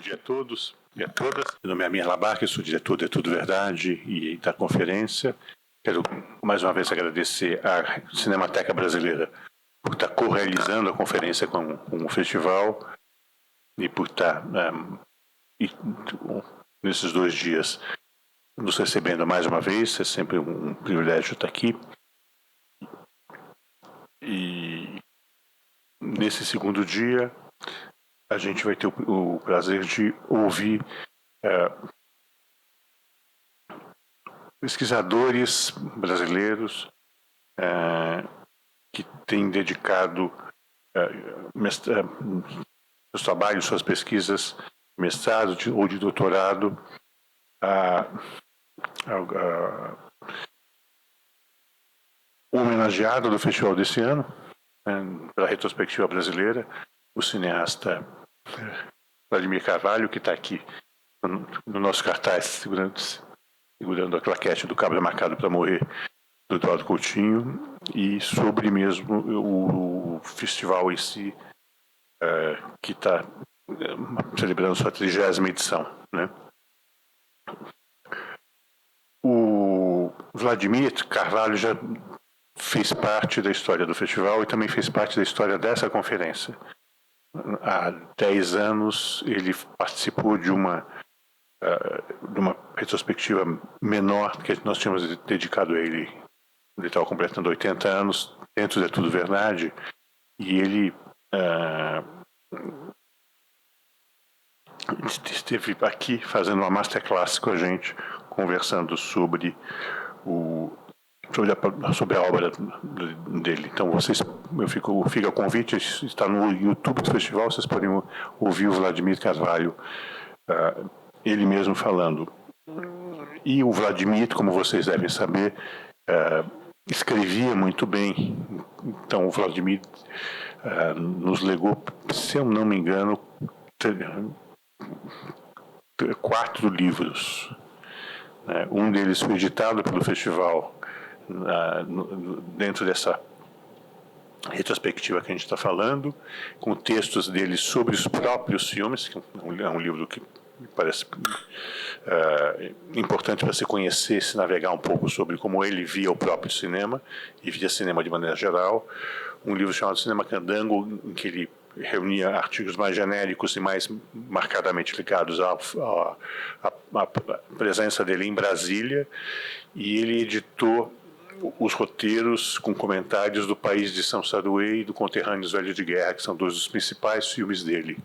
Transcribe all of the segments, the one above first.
dia a todos e a todas. Meu nome é Amir Labarque, sou diretor de Tudo Verdade e da conferência. Quero mais uma vez agradecer à Cinemateca Brasileira por estar co-realizando a conferência com o festival e por estar nesses 2 dias nos recebendo mais uma vez. É sempre um privilégio estar aqui. E nesse segundo dia a gente vai ter o prazer de ouvir pesquisadores brasileiros que têm dedicado seus trabalhos, suas pesquisas, mestrado ou de doutorado o homenageado do festival desse ano, pela retrospectiva brasileira, o cineasta Vladimir Carvalho, que está aqui no nosso cartaz, segurando a claquete do Cabra Marcado para Morrer, do Eduardo Coutinho, e sobre mesmo o festival em si, que está celebrando sua 30ª edição, né? O Vladimir Carvalho já fez parte da história do festival e também fez parte da história dessa conferência. Há 10 anos ele participou de uma retrospectiva menor que nós tínhamos dedicado a ele. Ele estava completando 80 anos, dentro de Tudo Verdade, e ele esteve aqui fazendo uma masterclass com a gente, conversando sobre a obra dele. Então, fica o convite, está no YouTube do festival, vocês podem ouvir o Vladimir Carvalho, ele mesmo falando. E o Vladimir, como vocês devem saber, escrevia muito bem. Então, o Vladimir nos legou, se eu não me engano, 4 livros. Um deles foi editado pelo festival dentro dessa retrospectiva que a gente está falando, com textos dele sobre os próprios filmes, que é um livro que me parece importante para se conhecer, se navegar um pouco sobre como ele via o próprio cinema e via cinema de maneira geral. Um livro chamado Cinema Candango, em que ele reunia artigos mais genéricos e mais marcadamente ligados à presença dele em Brasília, e ele editou os roteiros com comentários do País de São Saruê e do Conterrâneos Velho de Guerra, que são 2 dos principais filmes dele.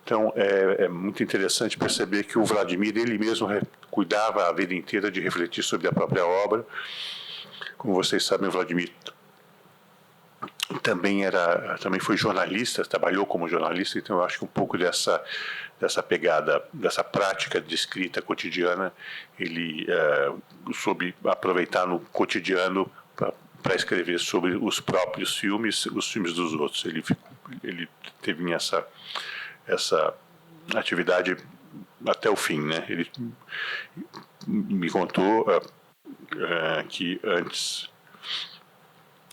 Então, é muito interessante perceber que o Vladimir, ele mesmo cuidava a vida inteira de refletir sobre a própria obra. Como vocês sabem, o Vladimir também foi jornalista, trabalhou como jornalista, então eu acho que um pouco dessa pegada, dessa prática de escrita cotidiana, ele soube aproveitar no cotidiano para escrever sobre os próprios filmes, os filmes dos outros. Ele teve essa atividade até o fim, né? Ele me contou que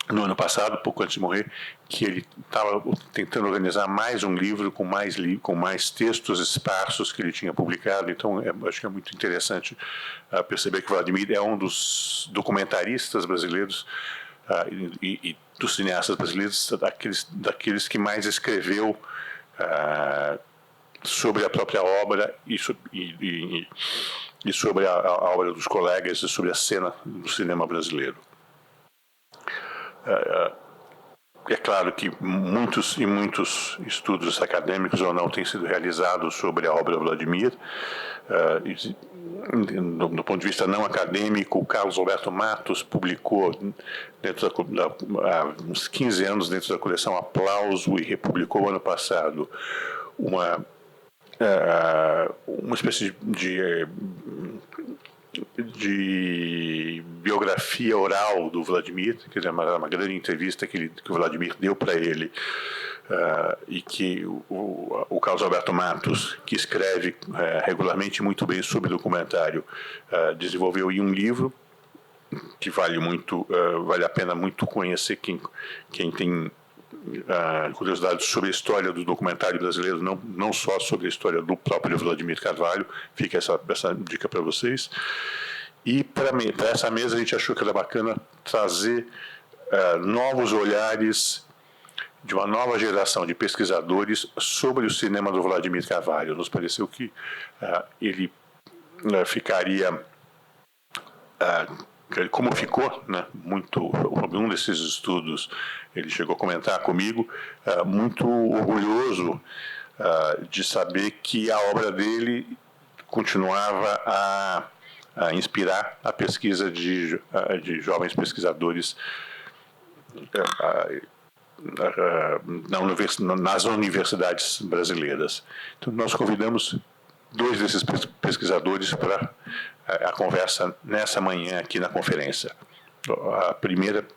no ano passado, pouco antes de morrer, que ele estava tentando organizar mais um livro com mais textos esparsos que ele tinha publicado. Então, acho que é muito interessante perceber que o Vladimir é um dos documentaristas brasileiros e dos cineastas brasileiros, daqueles que mais escreveu sobre a própria obra e sobre a obra dos colegas e sobre a cena do cinema brasileiro. É claro que muitos estudos acadêmicos ou não têm sido realizados sobre a obra do Vladimir. Do ponto de vista não acadêmico, o Carlos Alberto Matos publicou há uns 15 anos dentro da coleção Aplauso e republicou ano passado uma espécie de biografia oral do Vladimir, quer dizer, uma grande entrevista que o Vladimir deu para ele, e que o Carlos Alberto Matos, que escreve regularmente muito bem sobre documentário, desenvolveu em um livro que vale a pena muito conhecer quem tem curiosidades sobre a história do documentário brasileiro, não só sobre a história do próprio Vladimir Carvalho. Fica essa dica para vocês. E para essa mesa a gente achou que era bacana trazer novos olhares de uma nova geração de pesquisadores sobre o cinema do Vladimir Carvalho. Nos pareceu que ele ficaria, como ficou, né, muito, um desses estudos, ele chegou a comentar comigo, muito orgulhoso de saber que a obra dele continuava a inspirar a pesquisa de jovens pesquisadores nas universidades brasileiras. Então, nós convidamos 2 desses pesquisadores para a conversa nessa manhã aqui na conferência. A primeira,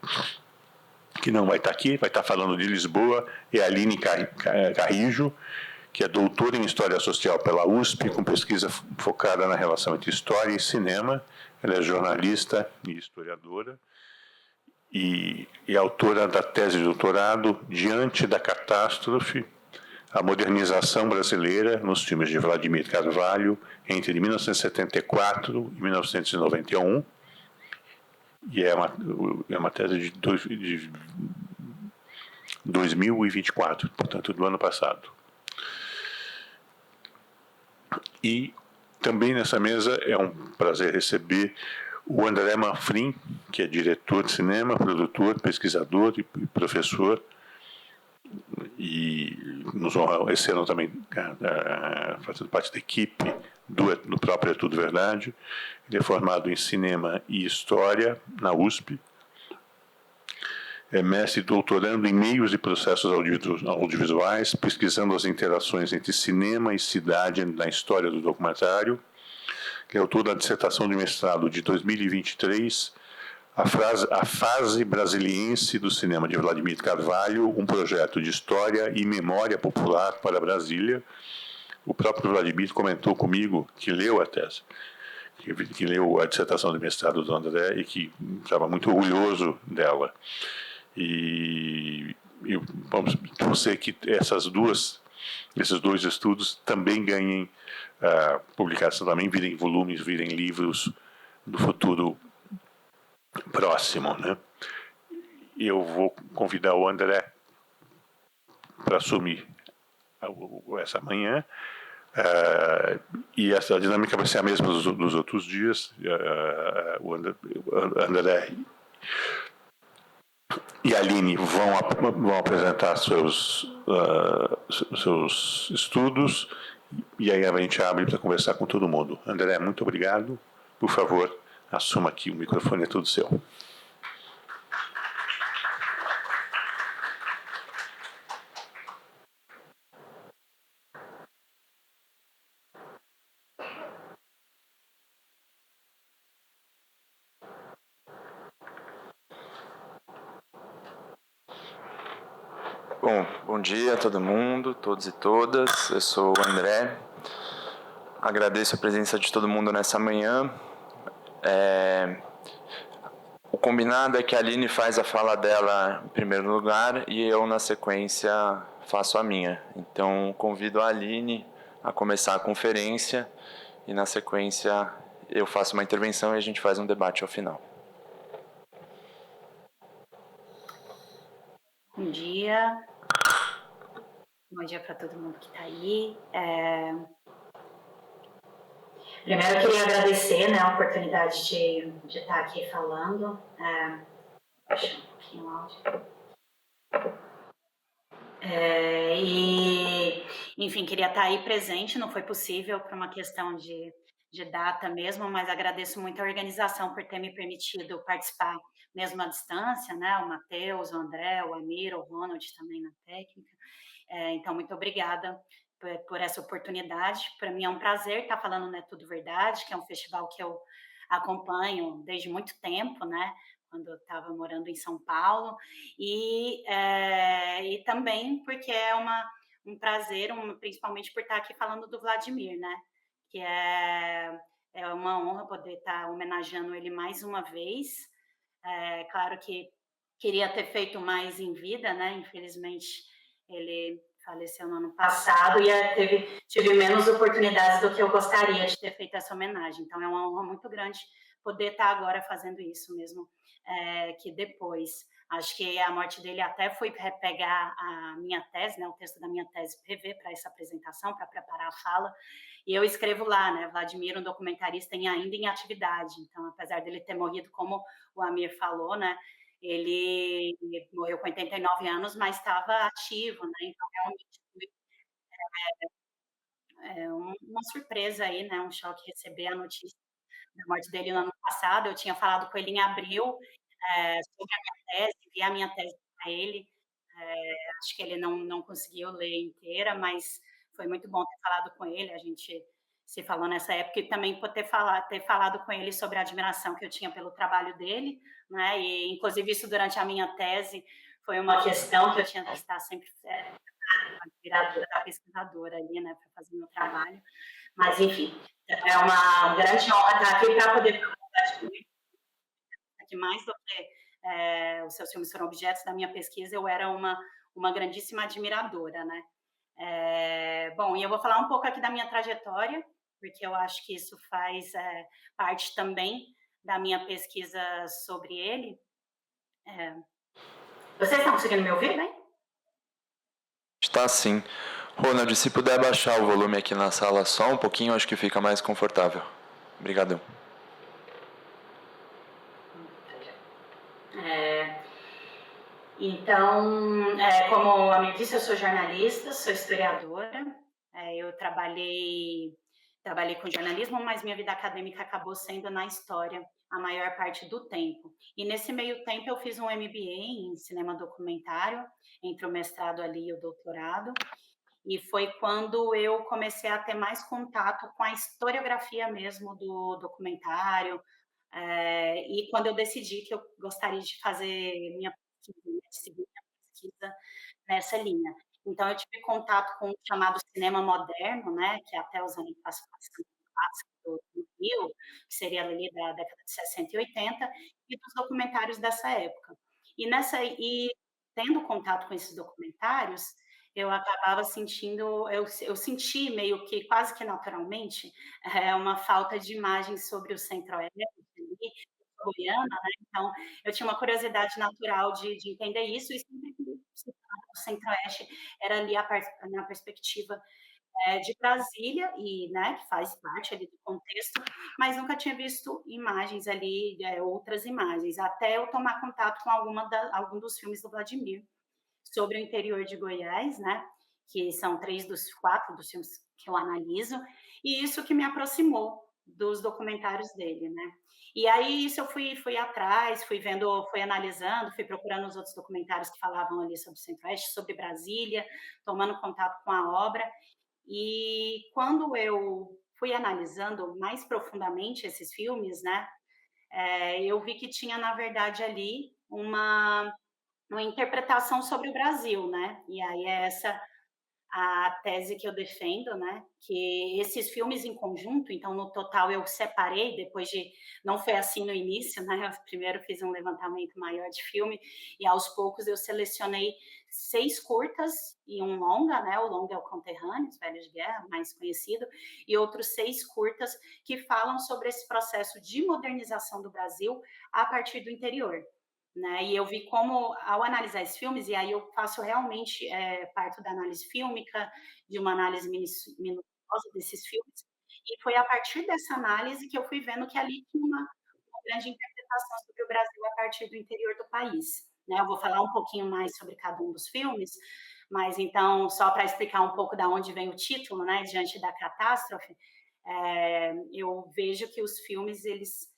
que não vai estar aqui, vai estar falando de Lisboa, é a Aline Carrijo, que é doutora em História Social pela USP, com pesquisa focada na relação entre história e cinema. Ela é jornalista e historiadora e autora da tese de doutorado Diante da Catástrofe, a modernização brasileira nos filmes de Vladimir Carvalho entre 1974 e 1991. E é uma tese de 2024, portanto, do ano passado. E também nessa mesa é um prazer receber o André Manfrim, que é diretor de cinema, produtor, pesquisador e professor, e nos honra esse ano também fazendo parte da equipe do próprio É Tudo Verdade. Ele é formado em cinema e história na USP, é mestre e doutorando em meios e processos audiovisuais, pesquisando as interações entre cinema e cidade na história do documentário. É autor da dissertação de mestrado de 2023, a fase brasiliense do cinema de Vladimir Carvalho, um projeto de história e memória popular para Brasília. O próprio Vladimir comentou comigo que leu a tese, que leu a dissertação de mestrado do André e que estava muito orgulhoso dela. E vamos torcer que esses 2 estudos também ganhem publicação, também virem volumes, virem livros no futuro próximo, né? Eu vou convidar o André para assumir essa manhã, e essa dinâmica vai ser a mesma dos outros dias. O André e a Aline vão apresentar seus estudos, e aí a gente abre para conversar com todo mundo. André, muito obrigado. Por favor, assuma aqui, o microfone é todo seu. Bom dia a todo mundo, todos e todas. Eu sou o André. Agradeço a presença de todo mundo nessa manhã. O combinado é que a Aline faz a fala dela em primeiro lugar e eu, na sequência, faço a minha. Então, convido a Aline a começar a conferência e, na sequência, eu faço uma intervenção e a gente faz um debate ao final. Bom dia. Bom dia para todo mundo que está aí. Primeiro, eu queria agradecer, né, a oportunidade de estar aqui falando. Deixa um pouquinho o áudio. Enfim, queria estar aí presente, não foi possível por uma questão de data mesmo, mas agradeço muito a organização por ter me permitido participar mesmo à distância, né? O Matheus, o André, o Amir, o Ronald também na técnica. Então, muito obrigada por essa oportunidade. Para mim é um prazer estar falando no É Tudo Verdade, que é um festival que eu acompanho desde muito tempo, né? Quando eu estava morando em São Paulo, e também porque é um prazer, principalmente por estar aqui falando do Vladimir, né? Que é uma honra poder estar homenageando ele mais uma vez. Claro que queria ter feito mais em vida, né, infelizmente ele faleceu no ano passado e tive menos oportunidades do que eu gostaria de ter feito essa homenagem, então é uma honra muito grande poder estar agora fazendo isso mesmo, que depois. Acho que a morte dele até foi pegar a minha tese, né, o texto da minha tese, rever para essa apresentação, para preparar a fala, e eu escrevo lá, né, Vladimir, um documentarista ainda em atividade, então apesar dele ter morrido, como o Amir falou, né, ele morreu com 89 anos, mas estava ativo, né, então realmente foi, uma surpresa aí, né, um choque receber a notícia da morte dele no ano passado. Eu tinha falado com ele em abril, sobre a minha tese, enviar a minha tese para ele, acho que ele não conseguiu ler inteira, mas foi muito bom ter falado com ele, a gente se falou nessa época e também por ter falado com ele sobre a admiração que eu tinha pelo trabalho dele, né, e inclusive isso durante a minha tese foi uma questão que eu tinha que estar sempre, admiradora da pesquisadora ali, né, para fazer meu trabalho. Mas enfim, é uma grande honra estar aqui para poder falar que mais do que os seus filmes foram objetos da minha pesquisa, eu era uma grandíssima admiradora, né? Bom, e eu vou falar um pouco aqui da minha trajetória, porque eu acho que isso faz parte também da minha pesquisa sobre ele. Vocês estão conseguindo me ouvir bem? Está sim. Ronald, se puder baixar o volume aqui na sala só um pouquinho, acho que fica mais confortável. Obrigadão. Então, como a minha disse, eu sou jornalista, sou historiadora. Eu trabalhei com jornalismo, mas minha vida acadêmica acabou sendo na história a maior parte do tempo. E nesse meio tempo eu fiz um MBA em cinema documentário, entre o mestrado ali e o doutorado. E foi quando eu comecei a ter mais contato com a historiografia mesmo do documentário, e quando eu decidi que eu gostaria de fazer minha pesquisa, né, de seguir minha pesquisa nessa linha. Então eu tive contato com o chamado cinema moderno, né, que é até os anos clássicos do Rio, que seria ali da década de 60 e 80, e dos documentários dessa época. E tendo contato com esses documentários, eu acabava sentindo, eu senti meio que quase que naturalmente, uma falta de imagens sobre o Centro-Oeste ali, goiana, né, então eu tinha uma curiosidade natural de entender isso e sempre que se falava do Centro-Oeste era ali na perspectiva, de Brasília e, né, que faz parte ali do contexto, mas nunca tinha visto imagens ali, outras imagens, até eu tomar contato com algum dos filmes do Vladimir, sobre o interior de Goiás, né, que são 3 dos 4 dos filmes que eu analiso, e isso que me aproximou dos documentários dele, né. E aí isso eu fui atrás, fui vendo, fui analisando, fui procurando os outros documentários que falavam ali sobre o Centro-Oeste, sobre Brasília, tomando contato com a obra, e quando eu fui analisando mais profundamente esses filmes, né, eu vi que tinha na verdade ali uma interpretação sobre o Brasil, né? E aí é essa a tese que eu defendo, né? Que esses filmes em conjunto, então no total eu separei, depois de, não foi assim no início, né? Eu primeiro fiz um levantamento maior de filme e aos poucos eu selecionei 6 curtas e um longa, né? O longa é o Conterrâneos, Velhos de Guerra, mais conhecido, e outros 6 curtas que falam sobre esse processo de modernização do Brasil a partir do interior. Né? E eu vi como, ao analisar esses filmes, e aí eu faço realmente parto da análise fílmica, de uma análise minuciosa desses filmes, e foi a partir dessa análise que eu fui vendo que ali tinha uma grande interpretação sobre o Brasil a partir do interior do país. Né? Eu vou falar um pouquinho mais sobre cada um dos filmes, mas então, só para explicar um pouco da onde vem o título, né, Diante da Catástrofe, eu vejo que os filmes, eles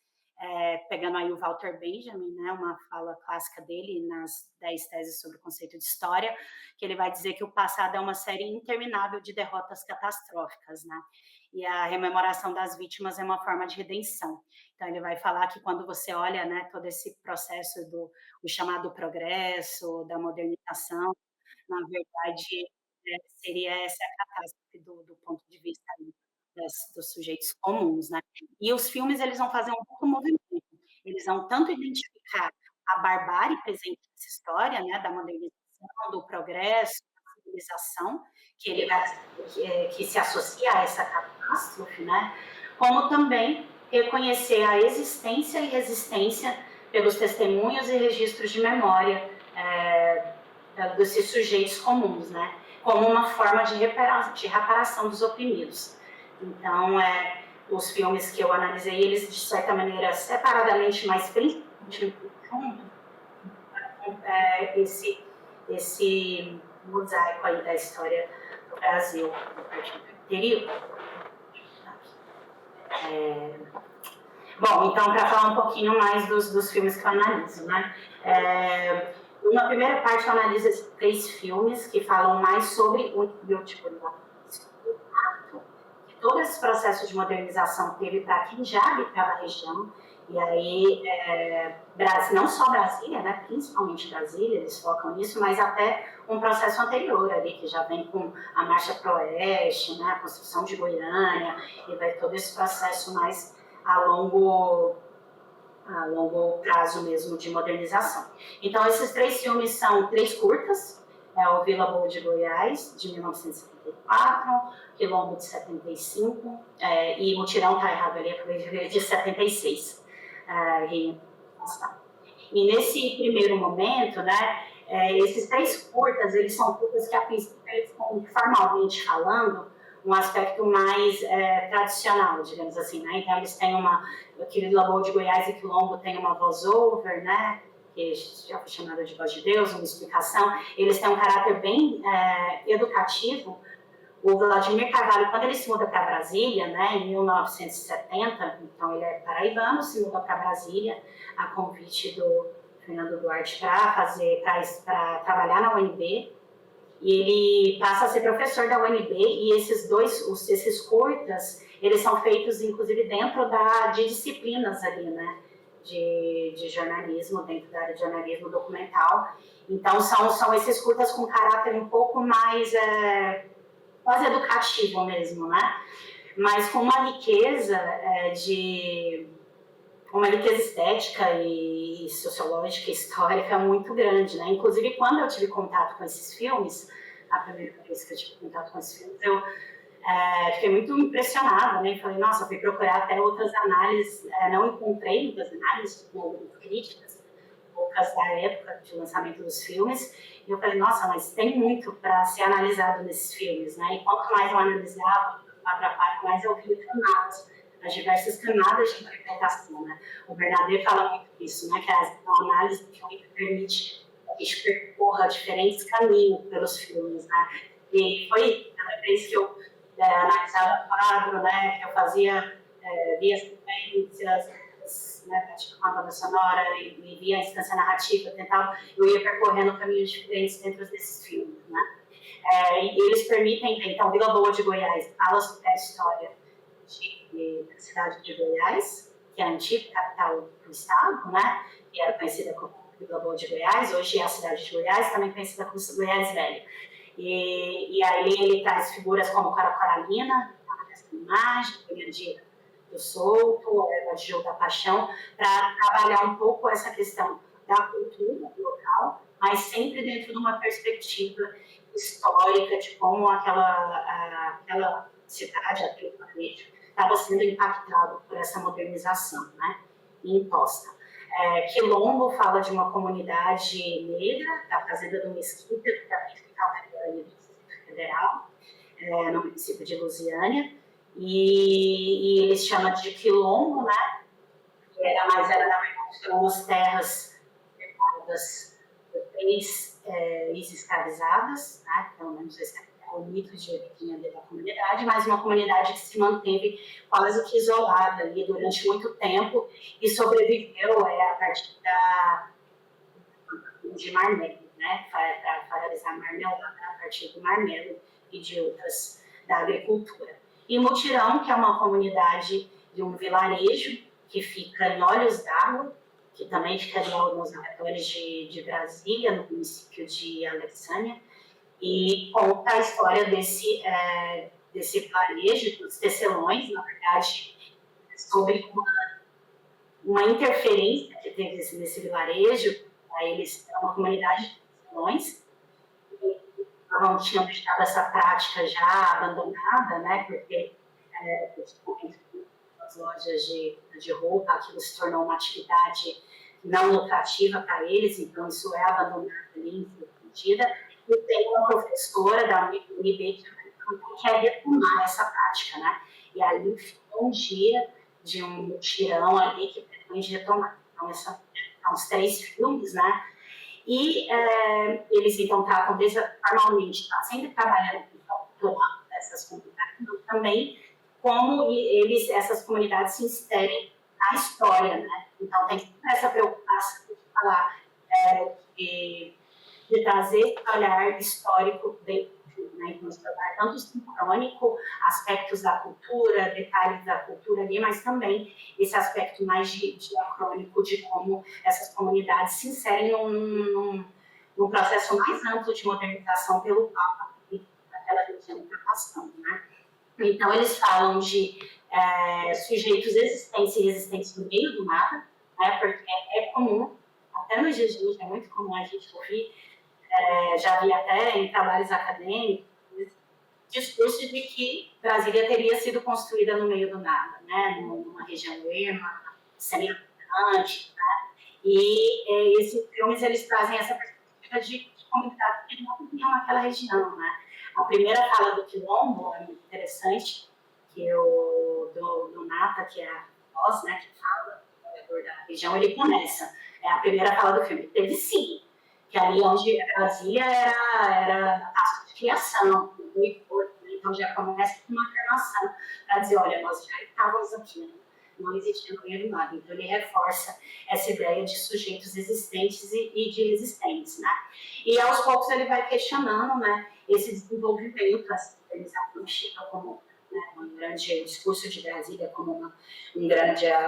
pegando aí o Walter Benjamin, né, uma fala clássica dele nas 10 teses sobre o conceito de história, que ele vai dizer que o passado é uma série interminável de derrotas catastróficas, né? E a rememoração das vítimas é uma forma de redenção. Então ele vai falar que quando você olha, né, todo esse processo do o chamado progresso, da modernização, na verdade, seria essa a catástrofe do ponto de vista aí dos sujeitos comuns, né. E os filmes, eles vão fazer um duplo movimento, eles vão tanto identificar a barbárie presente essa história, né, da modernização, do progresso, da civilização, que ele que se associa a essa catástrofe, né, como também reconhecer a existência e resistência pelos testemunhos e registros de memória desses sujeitos comuns, né, como uma forma de reparação dos oprimidos. Então, os filmes que eu analisei, eles, de certa maneira, separadamente, mas principalmente junto, esse mosaico aí da história do Brasil no período. Bom, então, para falar um pouquinho mais dos filmes que eu analiso, né? Na primeira parte, eu analiso esses 3 filmes que falam mais sobre o impacto que todo esse processo de modernização teve para quem já habitava a região. E aí, não só Brasília, né, principalmente Brasília, eles focam nisso, mas até um processo anterior ali, que já vem com a Marcha para o Oeste, né, a construção de Goiânia, e vai todo esse processo mais a longo prazo mesmo de modernização. Então, esses 3 filmes são 3 curtas, o Vila Boa de Goiás, de 1974, Quilombo de 75, e Mutirão, tá errado ali, de 76. E nesse primeiro momento, né, esses 3 curtas, eles são curtas que a princípio eles têm, formalmente falando, um aspecto mais tradicional, digamos assim, né? Então eles têm aquele Vila de Goiás e Quilombo tem uma voz-over, né? Que já foi chamada de voz de Deus, uma explicação. Eles têm um caráter bem educativo. O Vladimir Carvalho, quando ele se muda para Brasília, né, em 1970, então ele é paraibano, se muda para Brasília, a convite do Fernando Duarte para trabalhar na UNB, e ele passa a ser professor da UNB, e esses curtas, eles são feitos, inclusive, dentro de disciplinas ali, né, de jornalismo, dentro da área de jornalismo documental. Então, são esses curtas com caráter um pouco mais quase educativo mesmo, né? Mas com uma riqueza uma riqueza estética e sociológica e histórica muito grande, né? Inclusive, quando eu tive contato com esses filmes, a primeira vez que eu tive contato com esses filmes, eu fiquei muito impressionada, né? Falei, nossa, fui procurar até outras análises, não encontrei muitas análises, algumas críticas, poucas da época de lançamento dos filmes, e eu falei, nossa, mas tem muito para ser analisado nesses filmes, né? E quanto mais eu analisava, mais eu vi camadas, as diversas camadas de interpretação, né? O Bernardet fala muito disso, né? Que a análise de filme permite que a gente percorra diferentes caminhos pelos filmes, né? E foi cada vez que eu analisava o quadro, né? Que eu via as sequências, né, praticando a banda sonora e via a instância narrativa, eu ia percorrendo caminhos diferentes dentro desses filmes, né? E eles permitem, então, Vila Boa de Goiás fala sobre a história da cidade de Goiás, que é a antiga capital do estado, né? Que era conhecida como Vila Boa de Goiás, hoje é a cidade de Goiás, também conhecida como Goiás Velho. E aí ele traz figuras como Cora Coralina, a imagem, do Souto, a Gil da Paixão, para trabalhar um pouco essa questão da cultura local, mas sempre dentro de uma perspectiva histórica de como aquela cidade, aquele planeta, estava sendo impactado por essa modernização, né, imposta. Quilombo fala de uma comunidade negra, da Fazenda do Mesquita, que também fica ao redor do Distrito Federal, no município de Lusiânia, e eles chamam de Quilombo, né? Mas era, na verdade, umas terras ocupadas por 3 ex-escravizadas, né? Pelo menos esse é o mito de origem da comunidade, mas uma comunidade que se manteve quase que isolada ali durante muito tempo e sobreviveu a partir de marmelo, né? Para realizar marmelada a partir do marmelo e de outras da agricultura. E Mutirão, que é uma comunidade de um vilarejo que fica em Olhos d'Água, que também fica ali nos arredores de Brasília, no município de Alexânia, e conta a história desse vilarejo, dos tecelões, na verdade, sobre uma interferência que teve nesse vilarejo Aí eles eram uma comunidade de cristãos, não tinham deixado essa prática já abandonada, né, porque as lojas de roupa, aquilo se tornou uma atividade não lucrativa para eles, então isso é abandonado ali em medida. E tem uma professora da UNB que quer retomar essa prática, né? E ali ficou um dia de um mutirão ali que pretende retomar. Então, são os 3 filmes, né? E eles, então, tratam normalmente, tá sempre trabalhando com essas comunidades, mas também como essas comunidades se inserem na história, né? Então, tem sempre essa preocupação de falar, de trazer esse olhar histórico dentro do filme, né? Então, explorar tanto o sincrônico, aspectos da cultura, detalhes da cultura ali, mas também esse aspecto mais diacrônico de como essas comunidades se inserem num processo mais amplo de modernização pelo Papa e daquela região que está passando, né? Então, eles falam de sujeitos existentes e resistentes no meio do nada, né? Porque é comum, até nos dias de hoje, é muito comum a gente ouvir, já vi até em trabalhos acadêmicos, discurso de que Brasília teria sido construída no meio do nada, né? Numa região erma, semi-abundante, né? E esses filmes, eles trazem essa perspectiva de comunidades que não viviam naquela região, né? A primeira fala do Quilombo é muito interessante, que do Nata, que é a voz, né, que fala, o morador da região, ele começa. É a primeira fala do filme. Teve sim, que ali onde Brasília era a de criação, então já começa com uma afirmação para dizer, olha, nós já estávamos aqui, né? Não existia no meio do nada. Então ele reforça essa ideia de sujeitos existentes e de existentes, né? E aos poucos ele vai questionando, né, esse desenvolvimento, essa organização chega como, né, um grande discurso de Brasília como uma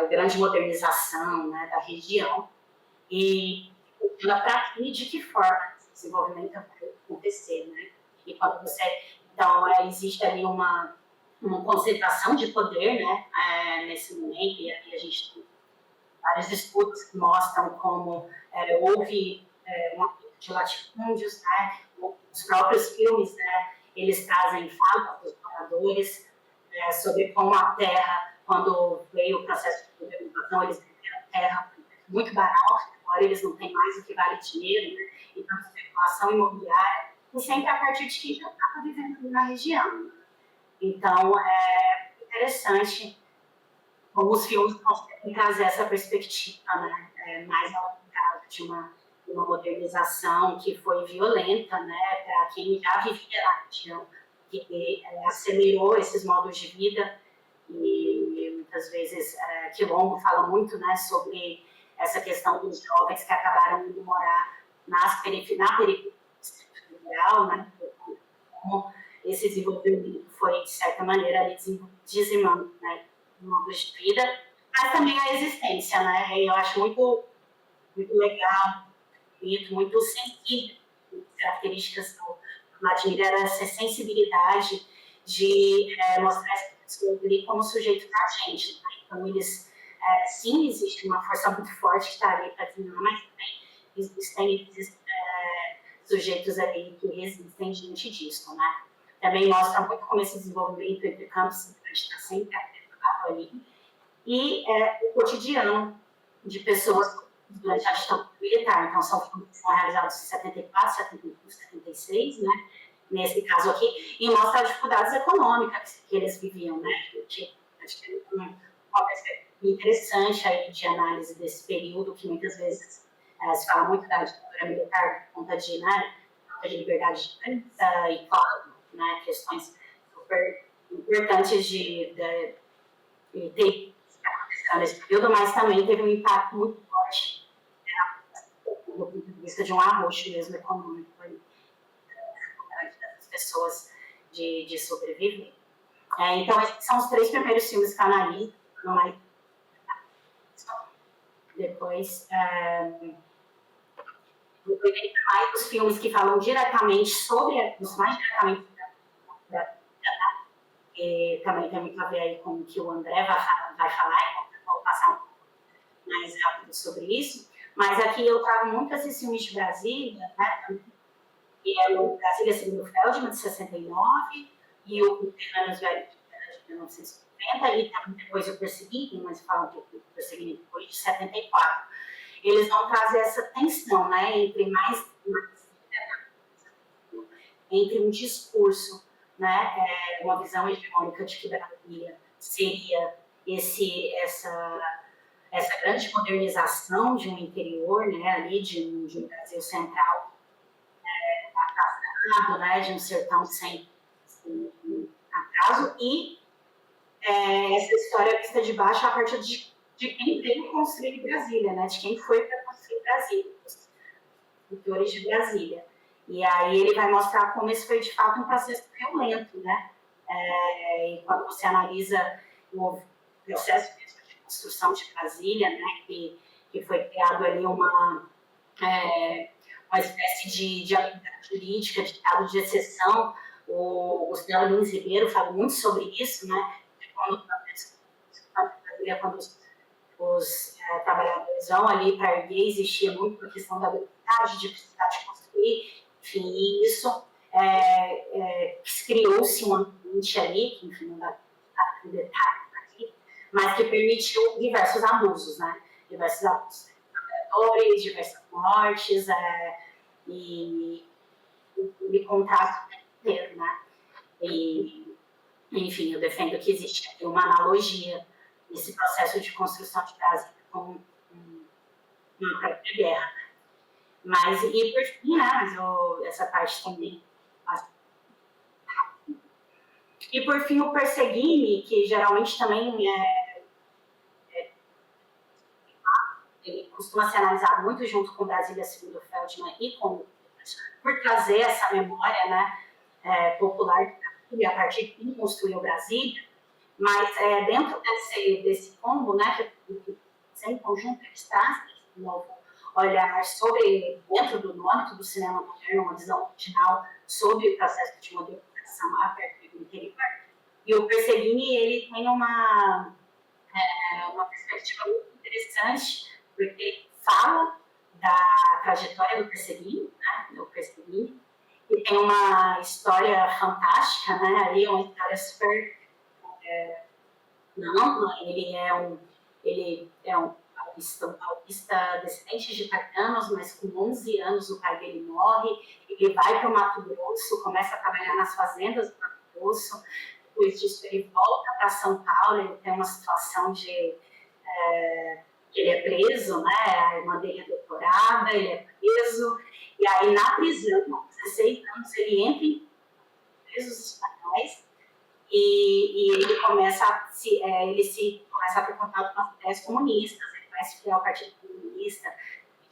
grande modernização, né, da região, e para que, de que forma esse desenvolvimento vai acontecer, né? E quando você, então, existe ali uma concentração de poder, né, nesse momento, e aí a gente tem vários disputas que mostram como houve um aumento de latifúndios, né? Os próprios filmes, né, eles trazem falas dos moradores sobre como a terra, quando veio o processo de urbanização, eles venderam terra muito barato, agora eles não têm mais o que vale dinheiro, né? Então, especulação imobiliária, e sempre a partir de quem já estava vivendo ali na região. Então, é interessante como os filmes conseguem trazer essa perspectiva, né, mais alongada de uma modernização que foi violenta, né, para quem já vivia na região, que acelerou esses modos de vida, e muitas vezes Quilombo fala muito, né, sobre essa questão dos jovens que acabaram indo morar na periferia federal, né, como esse desenvolvimento foi, de certa maneira, ali dizimando, né, modos de vida, mas também a existência, né? E eu acho muito, muito legal, muito sensível. Características do Vladimir era essa sensibilidade de mostrar essa pessoa ali como sujeito da gente. Né? Então, eles, sim, existe uma força muito forte que está ali para desenhar, mas também existem sujeitos ali que resistem diante disso, né? Também mostra muito como esse desenvolvimento entre campos e cidade está sempre ali. E o cotidiano de pessoas durante a ditadura militar. Então, são filmes que são realizados em 74, 75, 76, né? Nesse caso aqui, e mostra as dificuldades econômicas que eles viviam, né? Que acho que é uma perspectiva interessante aí de análise desse período, que muitas vezes se fala muito da ditadura militar por conta de, né, de liberdade de imprensa e, claro, né, questões super importantes de ter nesse período, mas também teve um impacto muito forte, do ponto de vista de um arroxo mesmo econômico, das pessoas de sobreviver. Então, esses são os 3 primeiros filmes que eu analiso, mas depois mais os filmes que falam diretamente sobre, mais diretamente que também tem muito a ver aí com o que o André vai falar, então eu vou passar um pouco mais rápido sobre isso, Mas aqui eu trago muito esses filmes de Brasília, né? Que é o Brasília Segundo Feldman, de 69, e o Terranos Velho de 1950, e também depois o Perseguido, mas fala um pouco do Perseguido depois, de 74. Eles vão trazer essa tensão, né, entre um discurso, né, uma visão hegemônica de que Brasília seria essa grande modernização de um interior, né, ali de um Brasil central, atrasado, né, de um sertão sem atraso, e essa história vista de baixo a partir de quem veio construir Brasília, né, de quem foi para construir Brasília, os escritores de Brasília. E aí ele vai mostrar como esse foi de fato um processo violento, né, e quando você analisa o processo de construção de Brasília, né, que foi criado ali uma espécie de habilidade jurídica, de estado de exceção. O Cidadão Lins Ribeiro fala muito sobre isso, né, quando os trabalhadores vão ali para erguer, existia muito a questão da habilidade, de precisar de construir, enfim, isso criou-se um ambiente ali, que enfim, não dá para detalhe aqui, mas que permitiu diversos abusos, né? Diversos abusos de trabalhadores, diversas mortes, e contraste o tempo inteiro, né? E, enfim, eu defendo que existe aqui uma analogia nesse processo de construção de Brasília com uma própria guerra. Mas, e por fim, né, essa parte também. E por fim, o Perseguini, que geralmente também ele costuma ser analisado muito junto com Brasília Segundo Feldman e por trazer essa memória, né, popular e a partir de quem construiu Brasília, mas dentro desse combo, né, que em conjunto eles trazem esse novo olhar sobre, dentro do nome do cinema moderno, uma visão original sobre o processo de modernização a partir do interior. E o Perseguini, ele tem uma perspectiva muito interessante, porque ele fala da trajetória do Perseguini, né, e tem uma história fantástica, né, ali é uma história super ampla. Ele é um paulista descendente de italianos, mas com 11 anos o pai dele morre, ele vai para o Mato Grosso, começa a trabalhar nas fazendas do Mato Grosso, depois disso ele volta para São Paulo, ele tem uma situação de ele é preso, né, a irmã dele é doutorada, ele é preso, e aí na prisão, com 16 anos, ele entra em presos espanhóis, e ele começa a ter contato com as ideias comunistas, ele vai se filiar ao Partido Comunista,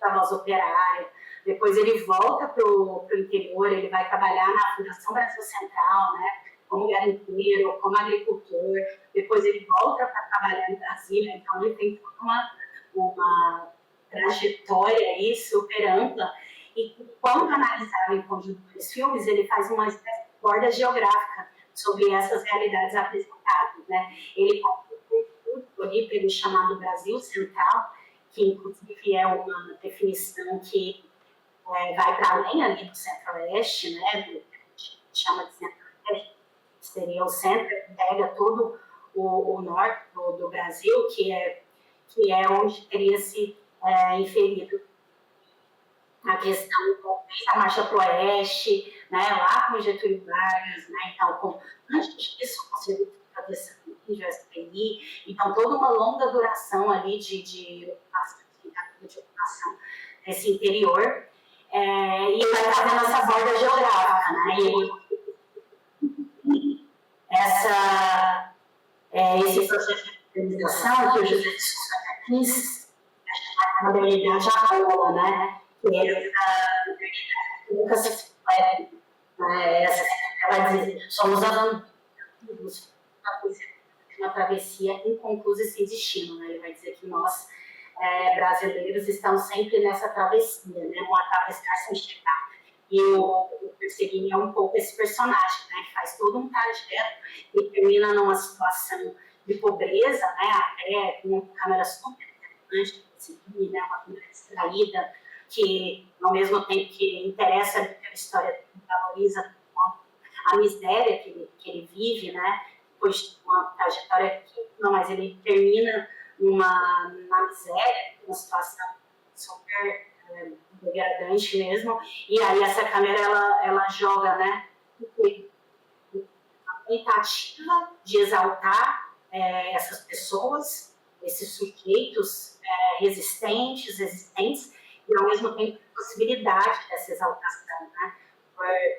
a Voz Operária. Depois ele volta para o interior, ele vai trabalhar na Fundação Brasil Central, né, como garimpeiro, como agricultor. Depois ele volta para trabalhar em Brasília, então ele tem toda uma trajetória aí super ampla. E quando analisado em conjunto dos filmes, ele faz uma espécie de borda geográfica sobre essas realidades apresentadas, né? Ele ali pelo chamado Brasil Central, que inclusive é uma definição que vai para além ali do Centro-Oeste, né? Do que a gente chama de Centro-Oeste, que seria o centro que pega todo o norte do Brasil, que é onde teria se inferido a questão da marcha para o oeste, né, lá com Getúlio Vargas, né, então, antes disso, com o Serviço de Proteção Índia, SPI, então toda uma longa duração ali de ocupação nesse interior, e vai fazendo essa borda geográfica, né, e esse processo de modernização que o José de Souza quis, a modernidade já falou, né, que essa modernidade nunca se completa, né? Ela diz, somos avançados uma travessia inconclusa e sem destino, né? Ele vai dizer que nós, brasileiros, estamos sempre nessa travessia, né? Um atravessar sem chegar. E o Perseguini é um pouco esse personagem, né? Que faz todo um trajeto e termina numa situação de pobreza, né? Até com uma câmera super interessante, seguir, né? Uma câmera distraída, que ao mesmo tempo que interessa a história, valoriza a miséria que ele vive, né? Depois de uma trajetória que, não, mas ele termina numa miséria, numa situação super degradante mesmo, e aí essa câmera ela joga, né? A tentativa de exaltar essas pessoas, esses sujeitos resistentes, e ao mesmo tempo a possibilidade dessa exaltação, né?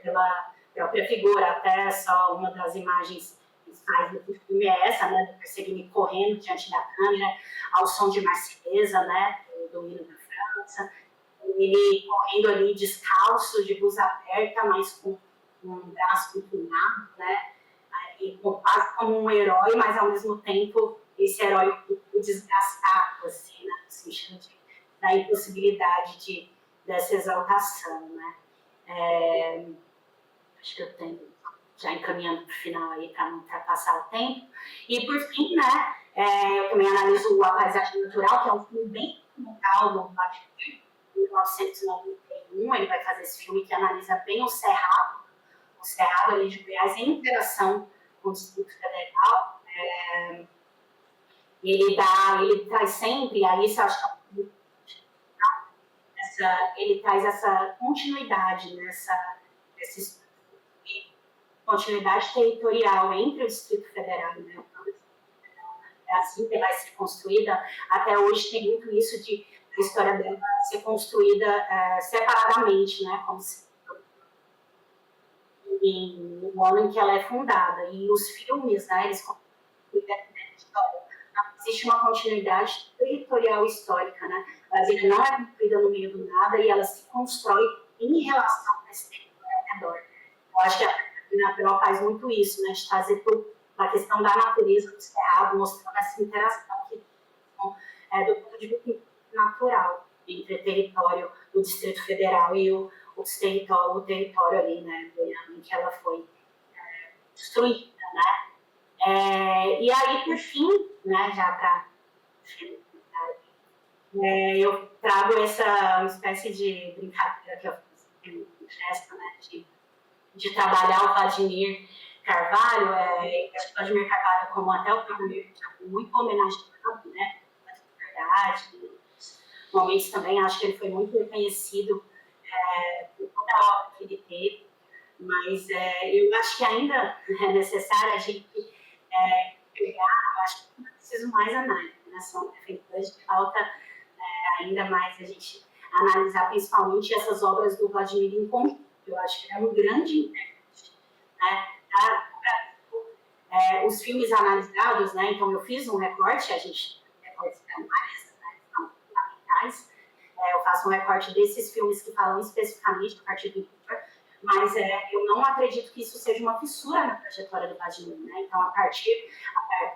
Pela própria figura, até só uma das imagens principais do filme é essa, né? Do Perseguini correndo diante da câmera, ao som de Marselhesa, né? Do hino da França, ele correndo ali descalço, de blusa aberta, mas com um braço comprimido, né? E quase como um herói, mas ao mesmo tempo esse herói desgastado, assim, né? No sentido da impossibilidade dessa exaltação, né? Acho que eu tenho já encaminhando para o final aí para não ultrapassar o tempo. E por fim, né? Eu também analiso A Paisagem Natural, que é um filme bem documental do Vladimir, em 1991. Ele vai fazer esse filme que analisa bem o Cerrado ali de Goiás em interação com o Distrito Federal. Ele traz sempre, aí isso acho que ele traz essa continuidade essa continuidade territorial entre o Distrito Federal e o Rio Grande do Sul. É assim que vai ser construída. Até hoje tem muito isso de a história dela ser construída separadamente, né, como se no ano em que ela é fundada. E os filmes, né, eles não existe uma continuidade territorial histórica, né? Brasília não é construída no meio do nada e ela se constrói em relação a esse território ao redor. Eu acho que a natural faz muito isso, né? De trazer a questão da natureza do cerrado, mostrando essa interação aqui, do ponto de vista natural entre o território do Distrito Federal e o território ali, né, em que ela foi destruída, né? E aí, por fim, né, já para eu trago essa espécie de brincadeira que eu fiz em festa, né, de trabalhar o Vladimir Carvalho. Acho que o Vladimir Carvalho, como até o próprio muito homenageado, né, de verdade, momentos também, acho que ele foi muito reconhecido por toda a obra que ele teve, mas eu acho que ainda é necessário a gente pegar, eu acho que não preciso mais análise, né? São efeitos de falta ainda mais a gente analisar principalmente essas obras do Vladimir em conjunto. Eu acho que é um grande intérprete, né? Os filmes analisados, né? Então eu fiz um recorte, a gente recortes primários, né? São fundamentais. Eu faço um recorte desses filmes que falam especificamente do Partido Interior, mas eu não acredito que isso seja uma fissura na trajetória do Vladimir, né? Então,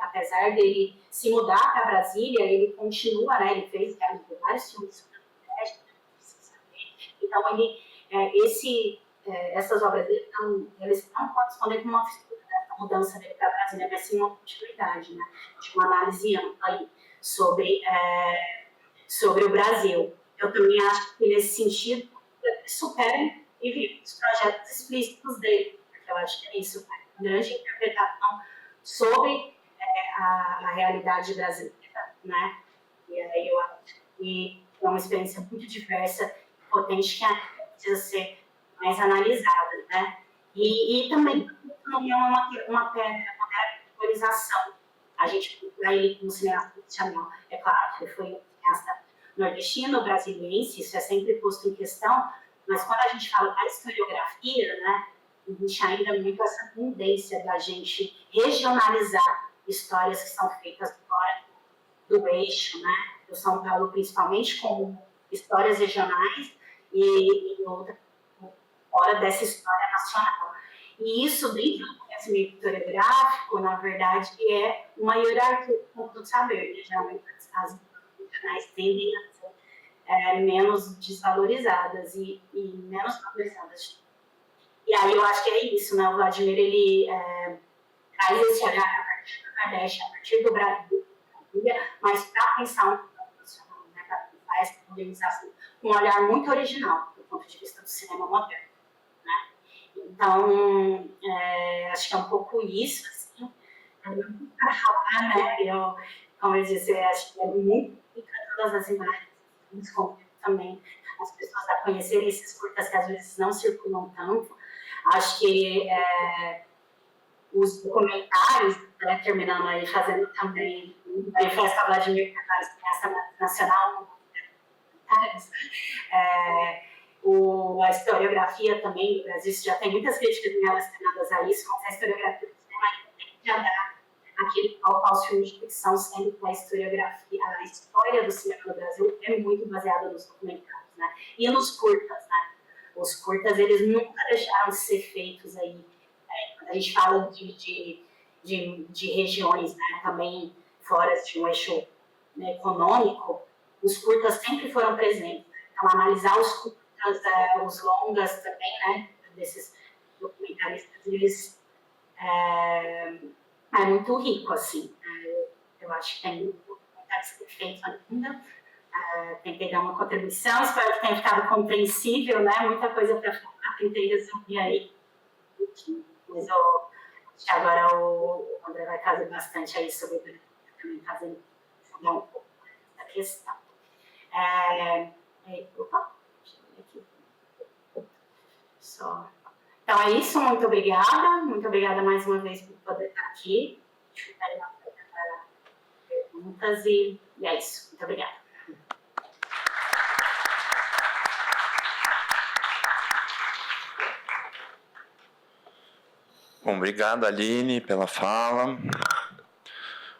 apesar dele se mudar para Brasília, ele continua, né? Ele fez vários filmes sobre a Nordeste, então essas obras dele eles não correspondem com uma fissura, né? A mudança dele para Brasília, mas sim uma continuidade, né? De uma análise ampla aí sobre o Brasil. Eu também acho que, nesse sentido, superem e vive os projetos explícitos dele, porque eu acho que é isso, uma grande interpretação sobre a realidade brasileira, né? E aí eu acho que é uma experiência muito diversa e potente que precisa ser mais analisada, né? E também não é uma categorização. A gente procura ele como cineasta profissional. É claro que ele foi um cineasta nordestino, brasiliense, isso é sempre posto em questão, mas quando a gente fala da historiografia, né, existe ainda muito essa tendência da gente regionalizar histórias que são feitas fora do eixo, né, do São Paulo principalmente, como histórias regionais e outra fora dessa história nacional. E isso, dentro do conhecimento historiográfico, na verdade, é uma hierarquia do saber, né? Geralmente as regionais tendem a ser menos desvalorizadas e menos valorizadas. E aí eu acho que é isso, né? O Vladimir, ele traz esse olhar a partir do Nordeste, a partir do Brasil, mas para pensar um nacional, né? Para essa modernização com um olhar muito original do ponto de vista do cinema moderno, né? Então, acho que é um pouco isso, assim, para falar, né? Como eu disse, acho que é muito rica todas as imagens, convido também as pessoas a conhecerem esses curtas que às vezes não circulam tanto. Acho que os documentários, né, terminando aí, fazendo também o Manifesto Vladimir Carvalho, Cineasta Nacional, a historiografia também do Brasil, já tem muitas críticas relacionadas a isso, mas a historiografia do cinema tem que dar aquele palco aos filmes de ficção, sendo que a história do cinema no Brasil é muito baseada nos documentários, né? E nos curtas, né? Os curtas, eles nunca deixaram de ser feitos aí. Quando a gente fala de regiões, né, também fora de um eixo, né, econômico, os curtas sempre foram presentes. Então, analisar os curtas, os longas também, né, desses documentaristas, eles é muito rico, assim. Eu acho que tem muito a ser feito ainda. Tentei dar uma contribuição, espero que tenha ficado compreensível, né? Muita coisa para falar, tentei resumir aí. Mas eu acho que agora o André vai trazer bastante aí sobre também fazendo um pouco da questão. Opa, deixa eu ver aqui. Então é isso, muito obrigada mais uma vez por poder estar aqui. Deixa eu dar perguntas e é isso, muito obrigada. Bom, obrigado, Aline, pela fala.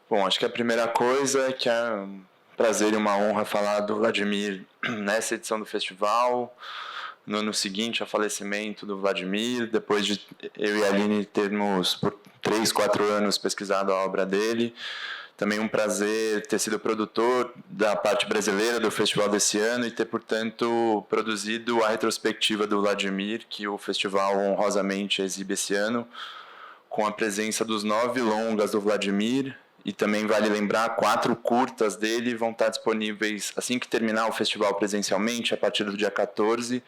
Bom, acho que a primeira coisa é que é um prazer e uma honra falar do Vladimir nessa edição do festival. No ano seguinte, ao falecimento do Vladimir, depois de eu e a Aline termos por 3, 4 anos pesquisado a obra dele. Também um prazer ter sido produtor da parte brasileira do festival desse ano e ter, portanto, produzido a retrospectiva do Vladimir, que o festival honrosamente exibe esse ano, com a presença dos 9 longas do Vladimir. E também vale lembrar, 4 curtas dele vão estar disponíveis assim que terminar o festival presencialmente, a partir do dia 14,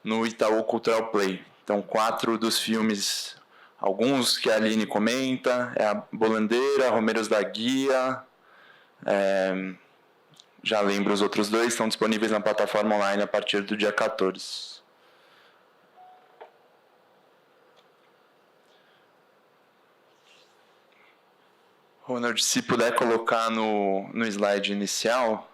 no Itaú Cultural Play. Então, 4 dos filmes, alguns que a Aline comenta, é a Bolandeira, Romeiros da Guia, já lembro os outros 2, estão disponíveis na plataforma online a partir do dia 14. Ronald, se puder colocar no slide inicial,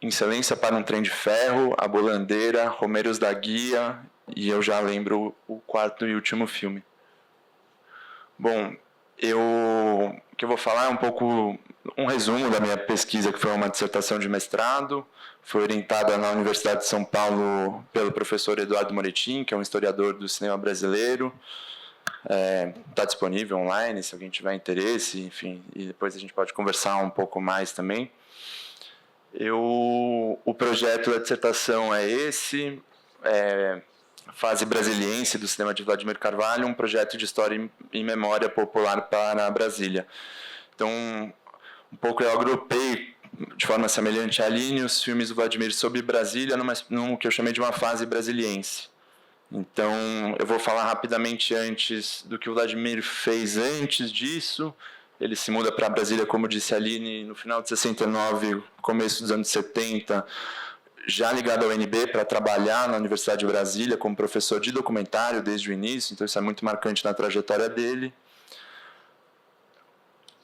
Excelência para um Trem de Ferro, A Bolandeira, Romeiros da Guia, e eu já lembro o 4º e último filme. Bom, o que eu vou falar é um pouco um resumo da minha pesquisa, que foi uma dissertação de mestrado, foi orientada na Universidade de São Paulo pelo professor Eduardo Moretin, que é um historiador do cinema brasileiro. Está disponível online, se alguém tiver interesse, enfim, e depois a gente pode conversar um pouco mais também. O projeto da dissertação é esse, Fase Brasiliense do cinema de Vladimir Carvalho, um projeto de história e memória popular para Brasília. Então, um pouco eu agrupei, de forma semelhante à Aline, os filmes do Vladimir sobre Brasília, num que eu chamei de uma fase brasiliense. Então, eu vou falar rapidamente antes do que o Vladimir fez antes disso. Ele se muda para Brasília, como disse a Aline, no final de 69, começo dos anos 70, já ligado ao UNB para trabalhar na Universidade de Brasília como professor de documentário desde o início, então isso é muito marcante na trajetória dele.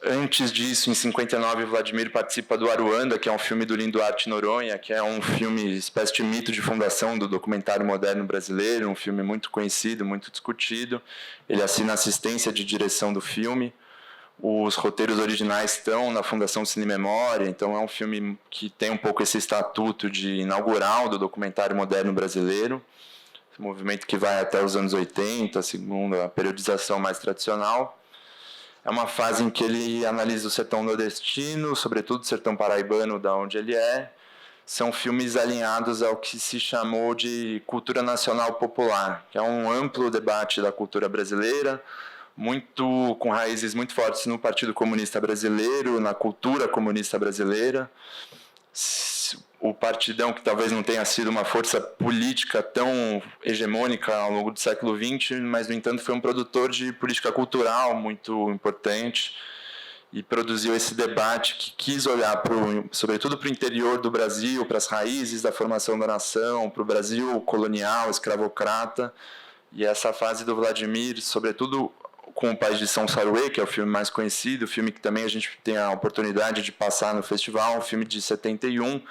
Antes disso, em 59, Vladimir participa do Aruanda, que é um filme do Lindo Arte Noronha, que é um filme, espécie de mito de fundação do documentário moderno brasileiro, um filme muito conhecido, muito discutido. Ele assina assistência de direção do filme. Os roteiros originais estão na Fundação Cine Memória, então é um filme que tem um pouco esse estatuto de inaugural do documentário moderno brasileiro, esse movimento que vai até os anos 80, segundo a periodização mais tradicional. É uma fase em que ele analisa o sertão nordestino, sobretudo o sertão paraibano, da onde ele é. São filmes alinhados ao que se chamou de cultura nacional popular, que é um amplo debate da cultura brasileira, muito com raízes muito fortes no Partido Comunista Brasileiro, na cultura comunista brasileira. O Partidão, que talvez não tenha sido uma força política tão hegemônica ao longo do século XX, mas, no entanto, foi um produtor de política cultural muito importante e produziu esse debate que quis olhar, sobretudo, para o interior do Brasil, para as raízes da formação da nação, para o Brasil colonial, escravocrata. E essa fase do Vladimir, sobretudo com O País de São Saruê, que é o filme mais conhecido, o filme que também a gente tem a oportunidade de passar no festival, um filme de 71,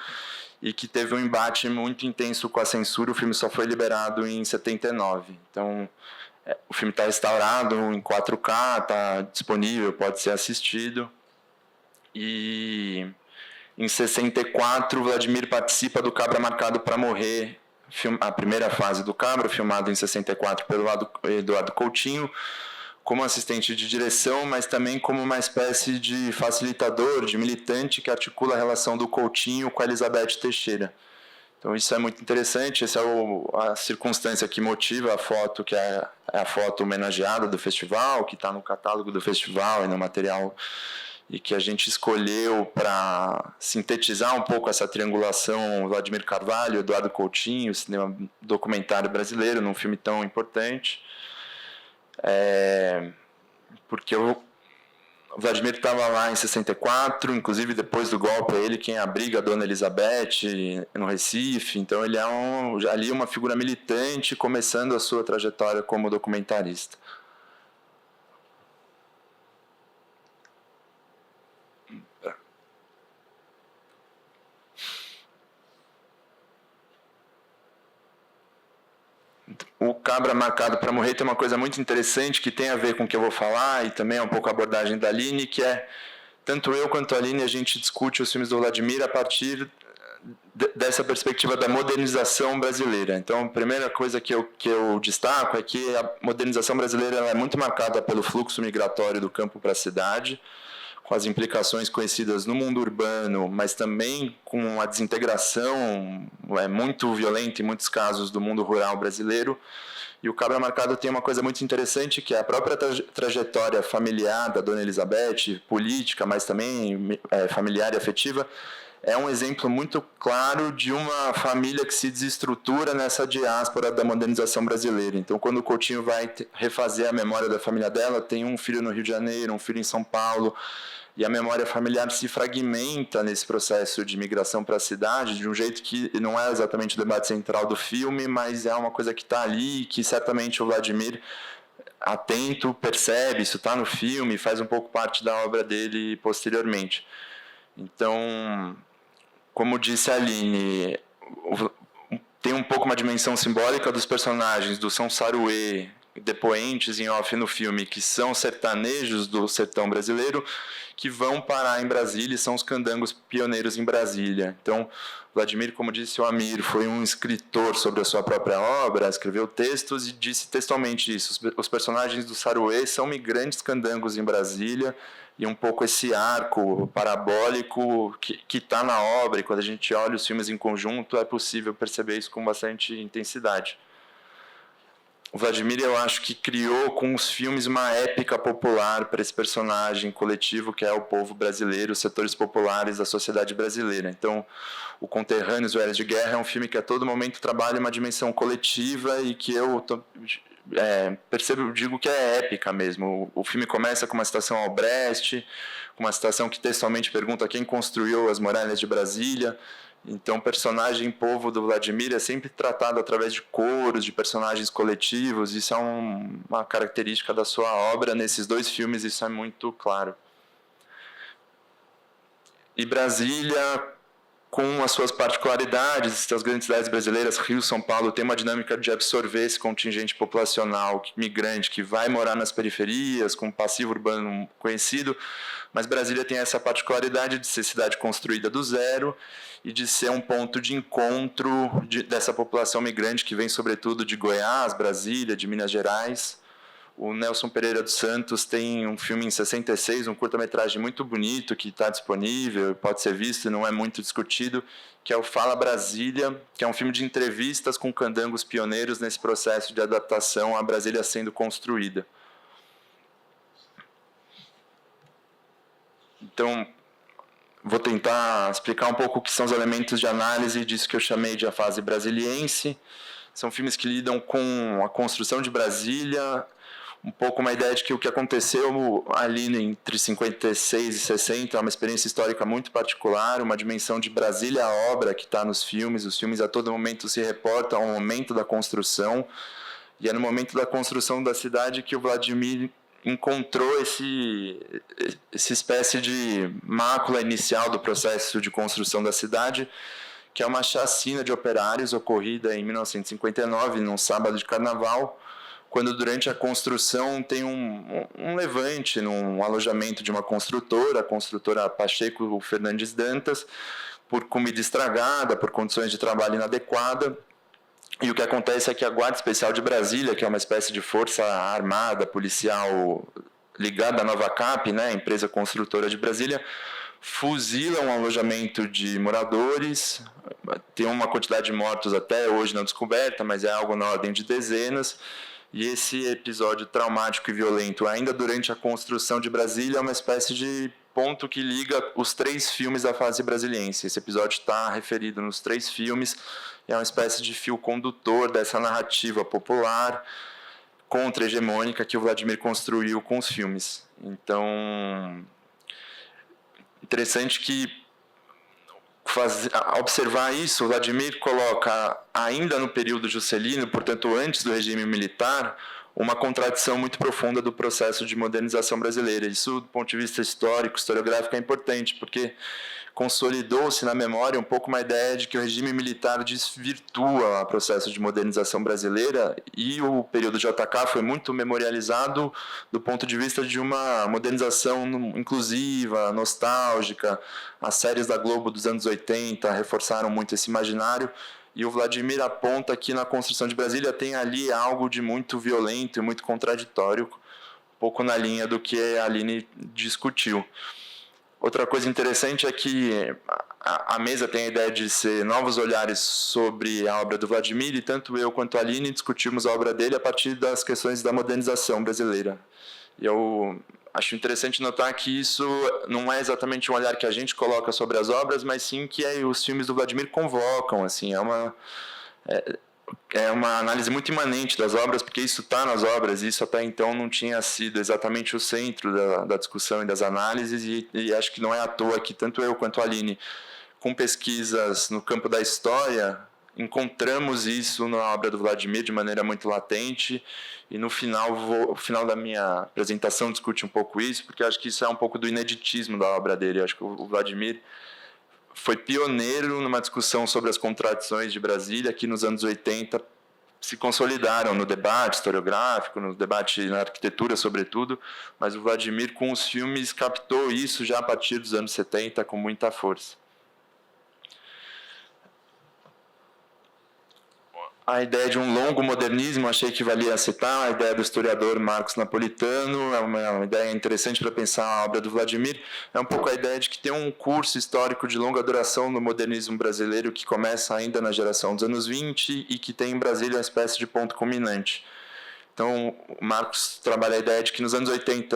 e que teve um embate muito intenso com a censura. O filme só foi liberado em 79. Então, o filme está restaurado em 4K, está disponível, pode ser assistido. E em 64, Vladimir participa do Cabra Marcado para Morrer, a primeira fase do Cabra, filmado em 64 pelo Eduardo Coutinho, como assistente de direção, mas também como uma espécie de facilitador, de militante que articula a relação do Coutinho com a Elizabeth Teixeira. Então isso é muito interessante, essa é a circunstância que motiva a foto, que é a foto homenageada do festival, que está no catálogo do festival e no material, e que a gente escolheu para sintetizar um pouco essa triangulação Vladimir Carvalho, Eduardo Coutinho, cinema documentário brasileiro, num filme tão importante. Porque o Vladimir estava lá em 64, inclusive depois do golpe, ele quem abriga a Dona Elizabeth no Recife, então ele é ali uma figura militante começando a sua trajetória como documentarista. O Cabra Marcado para Morrer tem uma coisa muito interessante que tem a ver com o que eu vou falar e também é um pouco a abordagem da Aline, que é, tanto eu quanto a Aline, a gente discute os filmes do Vladimir a partir dessa perspectiva da modernização brasileira. Então, a primeira coisa que eu destaco é que a modernização brasileira é muito marcada pelo fluxo migratório do campo para a cidade, com as implicações conhecidas no mundo urbano, mas também com a desintegração muito violenta, em muitos casos, do mundo rural brasileiro. E o Cabra Marcado tem uma coisa muito interessante, que é a própria trajetória familiar da Dona Elizabeth, política, mas também familiar e afetiva, é um exemplo muito claro de uma família que se desestrutura nessa diáspora da modernização brasileira. Então, quando o Coutinho vai refazer a memória da família dela, tem um filho no Rio de Janeiro, um filho em São Paulo, e a memória familiar se fragmenta nesse processo de migração para a cidade, de um jeito que não é exatamente o debate central do filme, mas é uma coisa que está ali e que certamente o Vladimir, atento, percebe, isso está no filme, faz um pouco parte da obra dele posteriormente. Então, como disse a Aline, tem um pouco uma dimensão simbólica dos personagens do São Saruê, depoentes em off no filme, que são sertanejos do sertão brasileiro, que vão parar em Brasília e são os candangos pioneiros em Brasília. Então, Vladimir, como disse o Amir, foi um escritor sobre a sua própria obra, escreveu textos e disse textualmente isso. Os personagens do Saruê são migrantes candangos em Brasília, e um pouco esse arco parabólico que está na obra, e quando a gente olha os filmes em conjunto, é possível perceber isso com bastante intensidade. O Vladimir, eu acho que criou com os filmes uma épica popular para esse personagem coletivo que é o povo brasileiro, os setores populares da sociedade brasileira. Então, o Conterrâneos, o Eras de Guerra, é um filme que a todo momento trabalha uma dimensão coletiva e que eu percebo, digo que é épica mesmo. O filme começa com uma citação ao Brecht, com uma citação que textualmente pergunta quem construiu as muralhas de Brasília. Então, o personagem povo do Vladimir é sempre tratado através de coros, de personagens coletivos. Isso é uma característica da sua obra. Nesses dois filmes, isso é muito claro. E Brasília, com as suas particularidades, as grandes cidades brasileiras, Rio, São Paulo, tem uma dinâmica de absorver esse contingente populacional migrante que vai morar nas periferias, com um passivo urbano conhecido, mas Brasília tem essa particularidade de ser cidade construída do zero e de ser um ponto de encontro dessa população migrante que vem, sobretudo, de Goiás, Brasília, de Minas Gerais. O Nelson Pereira dos Santos tem um filme em 66, um curta-metragem muito bonito que está disponível, pode ser visto e não é muito discutido, que é o Fala Brasília, que é um filme de entrevistas com candangos pioneiros nesse processo de adaptação à Brasília sendo construída. Então, vou tentar explicar um pouco o que são os elementos de análise disso que eu chamei de a fase brasiliense. São filmes que lidam com a construção de Brasília, um pouco uma ideia de que o que aconteceu ali entre 56 e 60 é uma experiência histórica muito particular, uma dimensão de Brasília à obra que está nos filmes. Os filmes a todo momento se reportam ao momento da construção, e é no momento da construção da cidade que o Vladimir encontrou essa espécie de mácula inicial do processo de construção da cidade, que é uma chacina de operários ocorrida em 1959, num sábado de carnaval, quando durante a construção tem um levante num alojamento de uma construtora, a construtora Pacheco Fernandes Dantas, por comida estragada, por condições de trabalho inadequadas. E o que acontece é que a Guarda Especial de Brasília, que é uma espécie de força armada, policial ligada à Nova Cap, né, empresa construtora de Brasília, fuzila um alojamento de moradores. Tem uma quantidade de mortos até hoje não descoberta, mas é algo na ordem de dezenas. E esse episódio traumático e violento, ainda durante a construção de Brasília, é uma espécie de ponto que liga os 3 filmes da fase brasiliense. Esse episódio está referido nos 3 filmes, e é uma espécie de fio condutor dessa narrativa popular contra-hegemônica que o Vladimir construiu com os filmes. Então, interessante que, ao observar isso, o Vladimir coloca, ainda no período juscelino, portanto antes do regime militar, uma contradição muito profunda do processo de modernização brasileira. Isso, do ponto de vista histórico, historiográfico, é importante, porque consolidou-se na memória um pouco uma ideia de que o regime militar desvirtua o processo de modernização brasileira, e o período JK foi muito memorializado do ponto de vista de uma modernização inclusiva, nostálgica. As séries da Globo dos anos 80 reforçaram muito esse imaginário, e o Vladimir aponta que na construção de Brasília tem ali algo de muito violento e muito contraditório, um pouco na linha do que a Aline discutiu. Outra coisa interessante é que a mesa tem a ideia de ser novos olhares sobre a obra do Vladimir, e tanto eu quanto a Aline discutimos a obra dele a partir das questões da modernização brasileira. E eu acho interessante notar que isso não é exatamente um olhar que a gente coloca sobre as obras, mas sim que os filmes do Vladimir convocam. Assim, é uma análise muito imanente das obras, porque isso está nas obras, e isso até então não tinha sido exatamente o centro da discussão e das análises, e acho que não é à toa que tanto eu quanto a Aline, com pesquisas no campo da história, encontramos isso na obra do Vladimir de maneira muito latente, e no final, o final da minha apresentação discute um pouco isso, porque acho que isso é um pouco do ineditismo da obra dele. Acho que o Vladimir foi pioneiro numa discussão sobre as contradições de Brasília, que nos anos 80 se consolidaram no debate historiográfico, no debate na arquitetura, sobretudo, mas o Vladimir, com os filmes, captou isso já a partir dos anos 70 com muita força. A ideia de um longo modernismo, achei que valia citar, a ideia do historiador Marcos Napolitano, é uma ideia interessante para pensar a obra do Vladimir, é um pouco a ideia de que tem um curso histórico de longa duração no modernismo brasileiro que começa ainda na geração dos anos 20 e que tem em Brasília uma espécie de ponto culminante. Então, o Marcos trabalha a ideia de que nos anos 80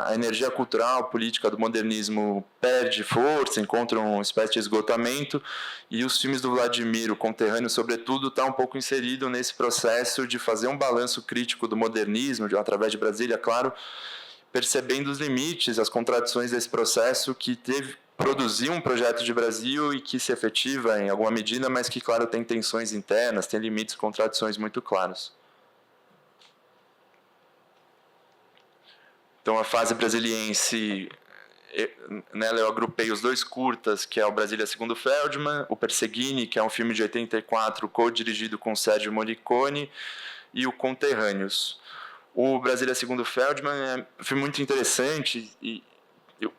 a energia cultural, política do modernismo perde força, encontra uma espécie de esgotamento, e os filmes do Vladimir, o conterrâneo sobretudo, está um pouco inserido nesse processo de fazer um balanço crítico do modernismo, através de Brasília, claro, percebendo os limites, as contradições desse processo que produziu um projeto de Brasil e que se efetiva em alguma medida, mas que, claro, tem tensões internas, tem limites, contradições muito claros. Então, a fase brasiliense, nela eu agrupei os 2 curtas, que é o Brasília segundo Feldman, o Perseguini, que é um filme de 84, co-dirigido com Sérgio Morricone, e o Conterrâneos. O Brasília segundo Feldman é um filme muito interessante, e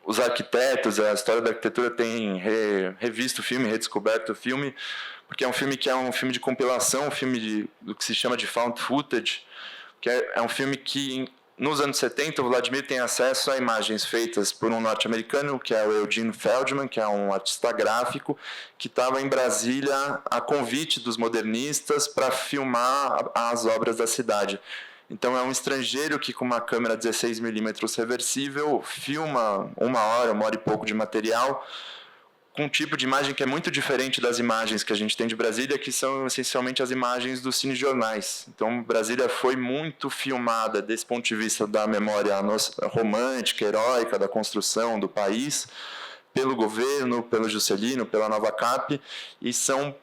os arquitetos, a história da arquitetura tem revisto o filme, redescoberto o filme, porque é um filme que é um filme de compilação, um filme do que se chama de found footage, que é um filme que, nos anos 70, o Vladimir tem acesso a imagens feitas por um norte-americano, que é o Eugene Feldman, que é um artista gráfico, que estava em Brasília a convite dos modernistas para filmar as obras da cidade. Então é um estrangeiro que com uma câmera 16mm reversível filma 1 hora e pouco de material com um tipo de imagem que é muito diferente das imagens que a gente tem de Brasília, que são essencialmente as imagens dos cinejornais. Então, Brasília foi muito filmada desse ponto de vista da memória romântica, heróica, da construção do país, pelo governo, pelo Juscelino, pela Nova Cap, e são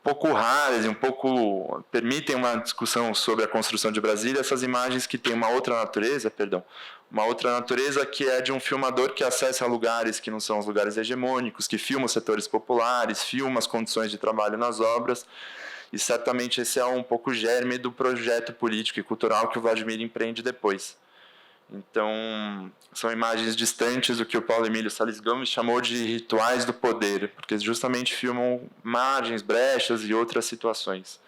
pouco raras e um pouco permitem uma discussão sobre a construção de Brasília, essas imagens que têm uma outra natureza que é de um filmador que acessa lugares que não são os lugares hegemônicos, que filma os setores populares, filma as condições de trabalho nas obras, e certamente esse é um pouco o germe do projeto político e cultural que o Vladimir empreende depois. Então, são imagens distantes do que o Paulo Emílio Salles Gomes chamou de rituais do poder, porque justamente filmam margens, brechas e outras situações.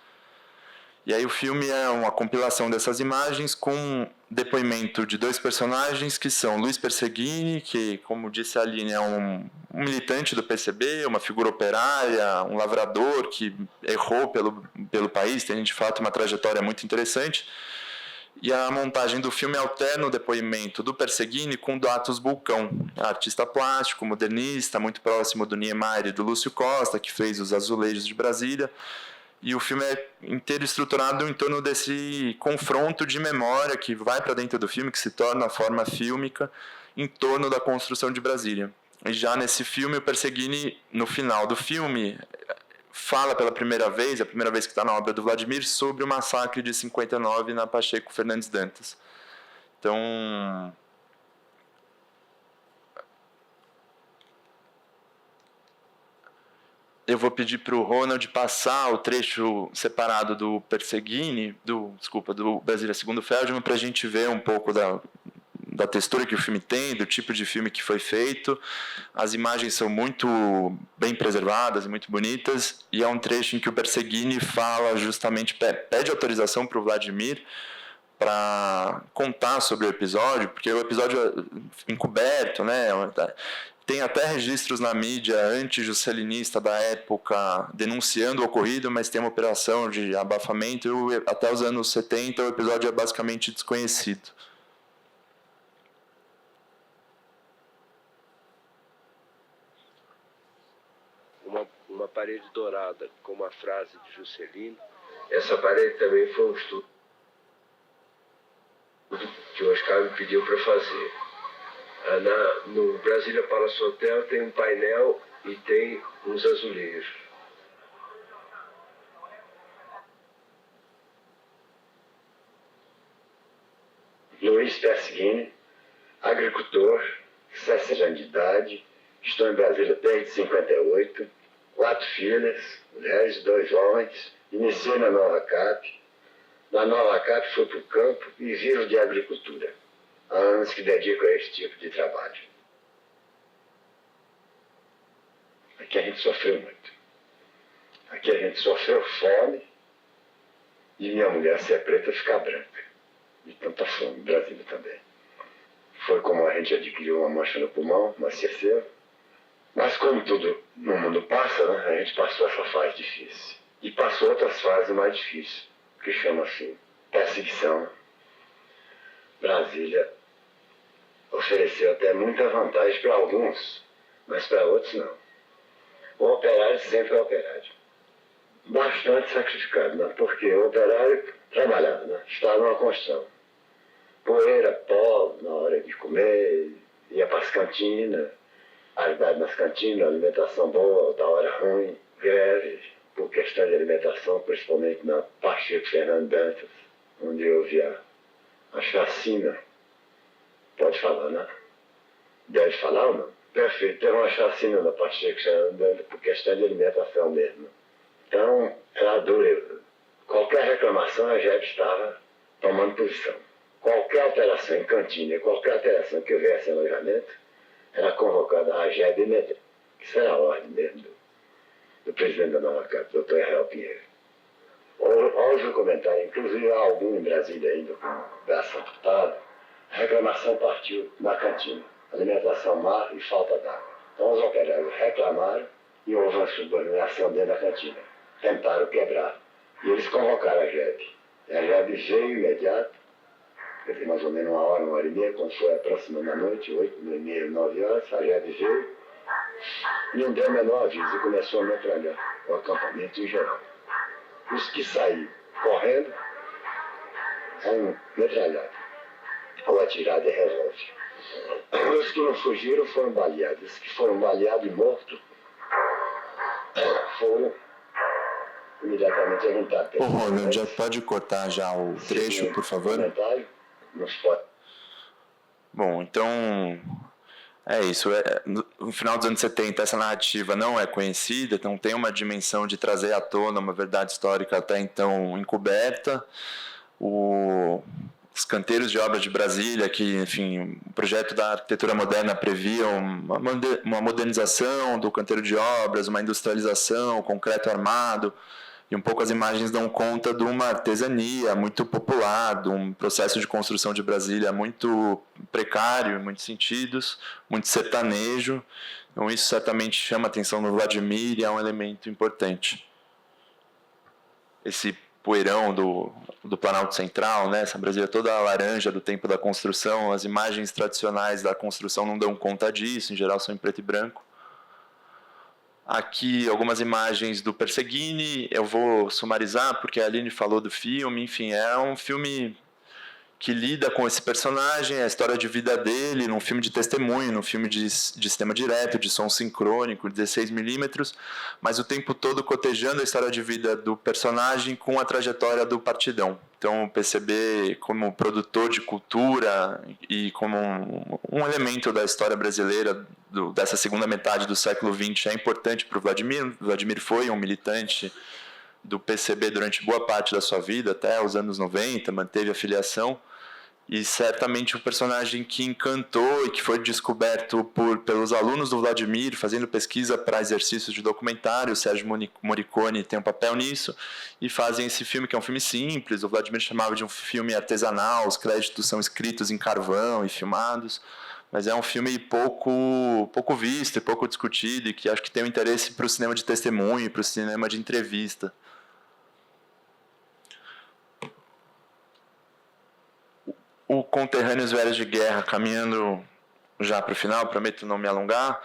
E aí o filme é uma compilação dessas imagens com depoimento de 2 personagens, que são Luiz Perseguini, que, como disse a Aline, é um militante do PCB, uma figura operária, um lavrador que errou pelo país, tem, de fato, uma trajetória muito interessante. E a montagem do filme alterna o depoimento do Perseguini com o do Atos Bulcão, artista plástico, modernista, muito próximo do Niemeyer e do Lúcio Costa, que fez os Azulejos de Brasília. E o filme é inteiro estruturado em torno desse confronto de memória que vai para dentro do filme, que se torna a forma fílmica, em torno da construção de Brasília. E já nesse filme, o Perseguini, no final do filme, fala pela primeira vez, a primeira vez que está na obra do Vladimir, sobre o massacre de 59 na Pacheco Fernandes Dantas. Então, eu vou pedir para o Ronald passar o trecho separado do Perseguini, do Brasília Segundo Feldman, para a gente ver um pouco da textura que o filme tem, do tipo de filme que foi feito. As imagens são muito bem preservadas, muito bonitas, e é um trecho em que o Perseguini fala justamente, pede autorização para o Vladimir para contar sobre o episódio, porque o episódio é encoberto, né? Tem até registros na mídia anti-juscelinista da época denunciando o ocorrido, mas tem uma operação de abafamento e até os anos 70 o episódio é basicamente desconhecido. Uma parede dourada com uma frase de Juscelino. Essa parede também foi um estudo que o Oscar me pediu para fazer. No Brasília Palace Hotel tem um painel e tem uns azulejos. Luiz Perseguini, agricultor, 60 anos de idade, estou em Brasília desde 58, 4 filhas, mulheres, 2 homens, iniciei na Nova Cap. Na Nova Cap fui para o campo e vivo de agricultura. Há anos que dedico a esse tipo de trabalho. Aqui a gente sofreu muito. Aqui a gente sofreu fome e minha mulher, se é preta, ficar branca. De tanta fome, em Brasília também. Foi como a gente adquiriu uma mancha no pulmão, uma cerceira. Mas como tudo no mundo passa, né, a gente passou essa fase difícil. E passou outras fases mais difíceis, que chama-se perseguição. Brasília ofereceu até muita vantagem para alguns, mas para outros não. O operário sempre é operário. Bastante sacrificado, né? Porque o operário trabalhava, né? Estava numa construção. Poeira, pó, na hora de comer, ia para as cantinas, raridade nas cantinas, alimentação boa, da hora ruim, greve, por questão de alimentação, principalmente na Pacheco Fernandes Dantas, onde houve a chacina. Pode falar, né? Deve falar ou não? Perfeito, teve uma chacina na Pacheco Fernandes Dantas por questão de alimentação mesmo. Então, era duro. Qualquer reclamação, a JEB estava tomando posição. Qualquer alteração em cantina, qualquer alteração que houvesse em alojamento, era convocada a JEB imediata. Isso era a ordem mesmo do presidente da Nova Cap, doutor Israel Pinheiro. Houve um comentário, inclusive há algum em Brasília ainda, com o braço amputado. A reclamação partiu na cantina. Alimentação má e falta d'água. Então os operários reclamaram e houve uma subordinação dentro da cantina. Tentaram quebrar. E eles convocaram a JEB. E a JEB veio imediato quer dizer, mais ou menos 1 hora e meia, quando foi aproximando da noite, 8h30, 9 horas, a Jade veio, não deu o menor aviso e começou a metralhar o acampamento em geral. Os que saíram correndo, foram metralhados, ou atirados de revólver. Os que não fugiram foram baleados. Os que foram baleados e mortos foram imediatamente arrancados. Ô, Ronald, já pode cortar já o trecho, por favor? Bom, então é isso. No final dos anos 70, essa narrativa não é conhecida, então tem uma dimensão de trazer à tona uma verdade histórica até então encoberta. Os canteiros de obras de Brasília, que, enfim, o projeto da arquitetura moderna previa uma modernização do canteiro de obras, uma industrialização, concreto armado, e um pouco as imagens dão conta de uma artesania muito popular, de um processo de construção de Brasília muito precário, em muitos sentidos, muito sertanejo. Então isso certamente chama a atenção do Vladimir e é um elemento importante. Esse poeirão do Planalto Central, né? Essa Brasília toda laranja do tempo da construção, as imagens tradicionais da construção não dão conta disso, em geral são em preto e branco. Aqui algumas imagens do Perseguini, eu vou sumarizar porque a Aline falou do filme, enfim, é um filme que lida com esse personagem, a história de vida dele, num filme de testemunho, num filme de sistema direto, de som sincrônico, 16mm, mas o tempo todo cotejando a história de vida do personagem com a trajetória do Partidão. Então, o PCB, como produtor de cultura e como um elemento da história brasileira dessa segunda metade do século XX, é importante para o Vladimir. O Vladimir foi um militante do PCB durante boa parte da sua vida, até os anos 90, manteve a filiação, e certamente um personagem que encantou e que foi descoberto pelos alunos do Vladimir, fazendo pesquisa para exercícios de documentário. O Sérgio Morricone tem um papel nisso, e fazem esse filme, que é um filme simples. O Vladimir chamava de um filme artesanal, os créditos são escritos em carvão e filmados, mas é um filme pouco visto e pouco discutido, e que acho que tem um interesse para o cinema de testemunho, para o cinema de entrevista. O Conterrâneos Velhos de Guerra, caminhando já para o final, prometo não me alongar.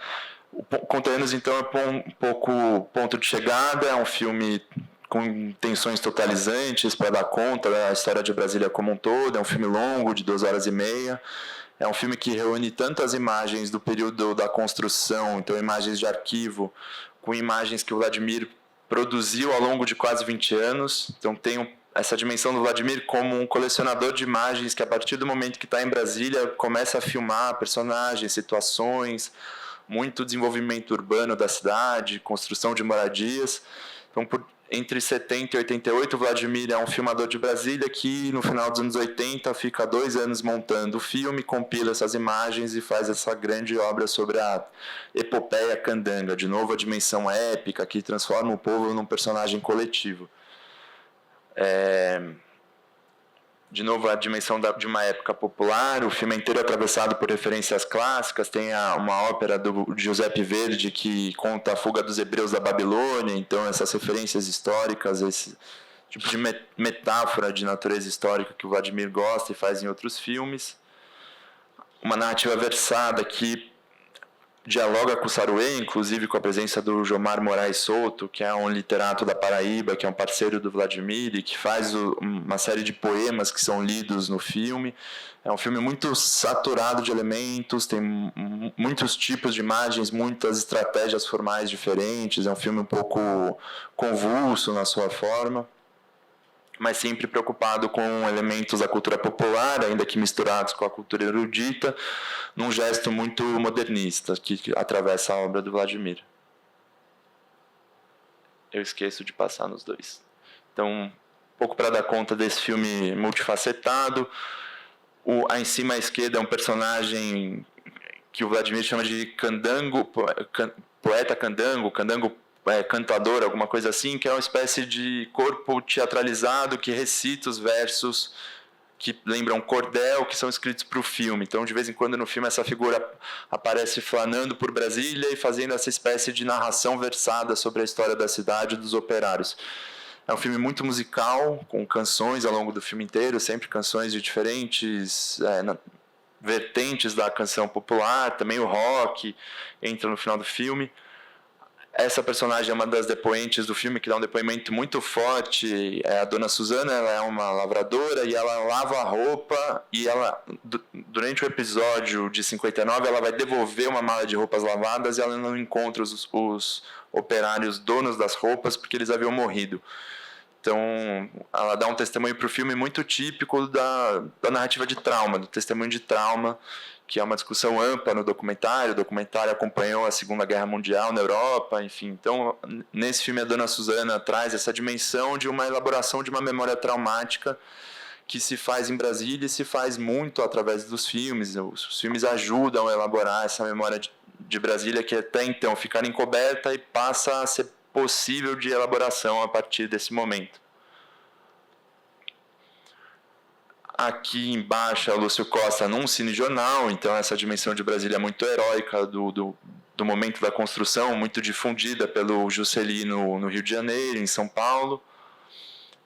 O Conterrâneos, então, é um pouco ponto de chegada, é um filme com intenções totalizantes para dar conta da história de Brasília como um todo, é um filme longo, de 2 horas e meia, é um filme que reúne tantas imagens do período da construção, então imagens de arquivo, com imagens que o Vladimir produziu ao longo de quase 20 anos, então tem essa dimensão do Vladimir como um colecionador de imagens que, a partir do momento que está em Brasília, começa a filmar personagens, situações, muito desenvolvimento urbano da cidade, construção de moradias. Então, entre 70 e 88, o Vladimir é um filmador de Brasília que, no final dos anos 80, fica 2 anos montando o filme, compila essas imagens e faz essa grande obra sobre a epopeia candanga, de novo a dimensão épica, que transforma o povo num personagem coletivo. De novo, a dimensão de uma época popular. O filme é inteiro atravessado por referências clássicas. Tem uma ópera do Giuseppe Verdi que conta a fuga dos hebreus da Babilônia. Então, essas referências históricas, esse tipo de metáfora de natureza histórica que o Vladimir gosta e faz em outros filmes. Uma narrativa versada que dialoga com o Saruê, inclusive com a presença do Jomar Moraes Souto, que é um literato da Paraíba, que é um parceiro do Vladimir e que faz uma série de poemas que são lidos no filme. É um filme muito saturado de elementos, tem muitos tipos de imagens, muitas estratégias formais diferentes, é um filme um pouco convulso na sua forma, mas sempre preocupado com elementos da cultura popular, ainda que misturados com a cultura erudita, num gesto muito modernista que atravessa a obra do Vladimir. Eu esqueço de passar nos dois. Então, um pouco para dar conta desse filme multifacetado. Em cima à esquerda é um personagem que o Vladimir chama de candango, poeta candango cantador, alguma coisa assim, que é uma espécie de corpo teatralizado que recita os versos que lembram cordel, que são escritos para o filme. Então, de vez em quando no filme essa figura aparece flanando por Brasília e fazendo essa espécie de narração versada sobre a história da cidade e dos operários. É um filme muito musical, com canções ao longo do filme inteiro, sempre canções de diferentes vertentes da canção popular, também o rock entra no final do filme. Essa personagem é uma das depoentes do filme, que dá um depoimento muito forte. É a Dona Susana, ela é uma lavradora e ela lava a roupa e ela, durante o episódio de 59, ela vai devolver uma mala de roupas lavadas e ela não encontra os operários donos das roupas porque eles haviam morrido. Então, ela dá um testemunho para o filme muito típico da narrativa de trauma, do testemunho de trauma, que é uma discussão ampla no documentário. O documentário acompanhou a Segunda Guerra Mundial na Europa, enfim. Então, nesse filme, a Dona Susana traz essa dimensão de uma elaboração de uma memória traumática que se faz em Brasília e se faz muito através dos filmes. Os filmes ajudam a elaborar essa memória de Brasília, que até então fica encoberta e passa a ser possível de elaboração a partir desse momento. Aqui embaixo é o Lúcio Costa num cinejornal, então essa dimensão de Brasília é muito heróica do momento da construção, muito difundida pelo Juscelino no Rio de Janeiro, em São Paulo.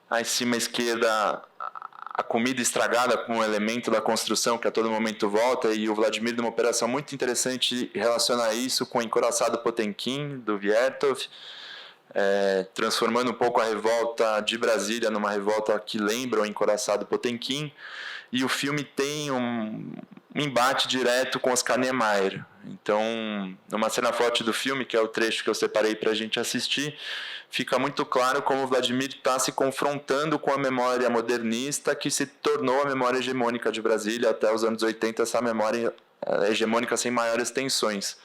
Aí em cima à esquerda, a comida estragada como elemento da construção, que a todo momento volta, e o Vladimir, numa operação muito interessante, relaciona isso com o Encouraçado Potemkin, do Viertov, transformando um pouco a revolta de Brasília numa revolta que lembra o Encouraçado Potemkin. E o filme tem um embate direto com Oscar Niemeyer. Então, numa cena forte do filme, que é o trecho que eu separei para a gente assistir, fica muito claro como o Vladimir está se confrontando com a memória modernista que se tornou a memória hegemônica de Brasília até os anos 80, essa memória hegemônica sem maiores tensões.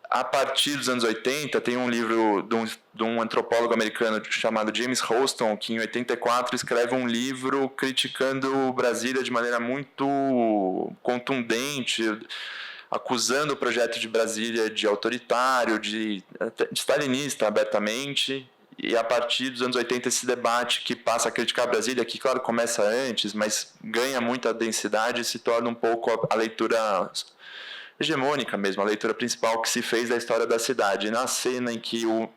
A partir dos anos 80, tem um livro de um antropólogo americano chamado James Houston, que em 84 escreve um livro criticando Brasília de maneira muito contundente, acusando o projeto de Brasília de autoritário, de stalinista abertamente. E a partir dos anos 80, esse debate que passa a criticar Brasília, que claro começa antes, mas ganha muita densidade e se torna um pouco a leitura hegemônica mesmo, a leitura principal que se fez da história da cidade. E na cena em que o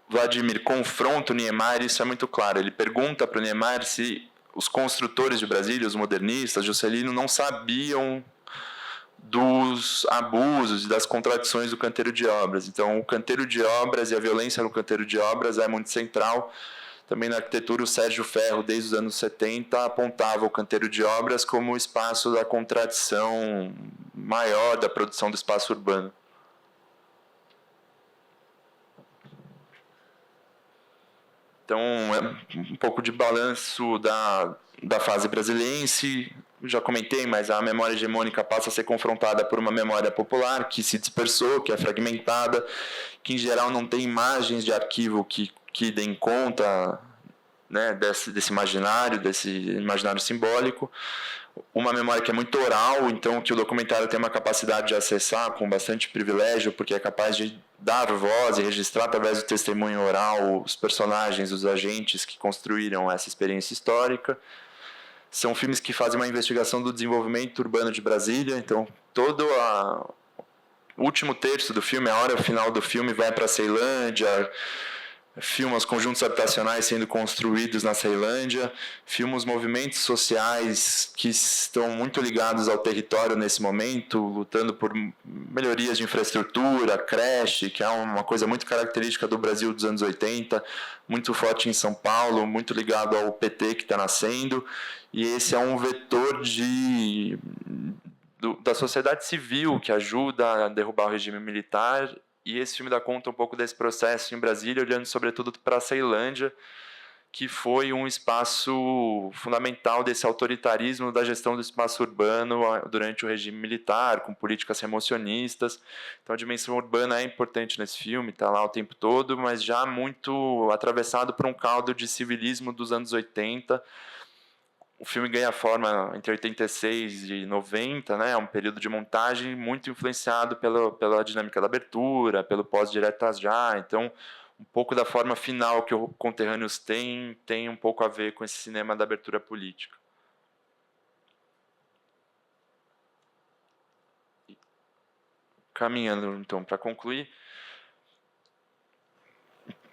Vladimir confronta o Niemeyer, isso é muito claro. Ele pergunta para o Niemeyer se os construtores de Brasília, os modernistas, Juscelino, não sabiam dos abusos e das contradições do canteiro de obras. Então, o canteiro de obras e a violência no canteiro de obras é muito central. Também na arquitetura, o Sérgio Ferro, desde os anos 70, apontava o canteiro de obras como o espaço da contradição maior da produção do espaço urbano. Então, é um pouco de balanço da fase brasiliense. Já comentei, mas a memória hegemônica passa a ser confrontada por uma memória popular que se dispersou, que é fragmentada, que em geral não tem imagens de arquivo que deem conta, né, desse imaginário simbólico. Uma memória que é muito oral, então que o documentário tem uma capacidade de acessar com bastante privilégio, porque é capaz de dar voz e registrar através do testemunho oral os personagens, os agentes que construíram essa experiência histórica. São filmes que fazem uma investigação do desenvolvimento urbano de Brasília, então todo o último terço do filme, a hora final do filme, vai para a Ceilândia, filma os conjuntos habitacionais sendo construídos na Ceilândia, filma os movimentos sociais que estão muito ligados ao território nesse momento, lutando por melhorias de infraestrutura, creche, que é uma coisa muito característica do Brasil dos anos 80, muito forte em São Paulo, muito ligado ao PT que está nascendo, e esse é um vetor da sociedade civil que ajuda a derrubar o regime militar. E esse filme dá conta um pouco desse processo em Brasília, olhando sobretudo para a Ceilândia, que foi um espaço fundamental desse autoritarismo da gestão do espaço urbano durante o regime militar, com políticas remocionistas. Então a dimensão urbana é importante nesse filme, está lá o tempo todo, mas já muito atravessado por um caldo de civilismo dos anos 80. O filme ganha forma entre 86 e 90, né? É um período de montagem muito influenciado pela dinâmica da abertura, pelo pós-diretas já. Então, um pouco da forma final que o Conterrâneos tem um pouco a ver com esse cinema da abertura política. Caminhando, então, para concluir,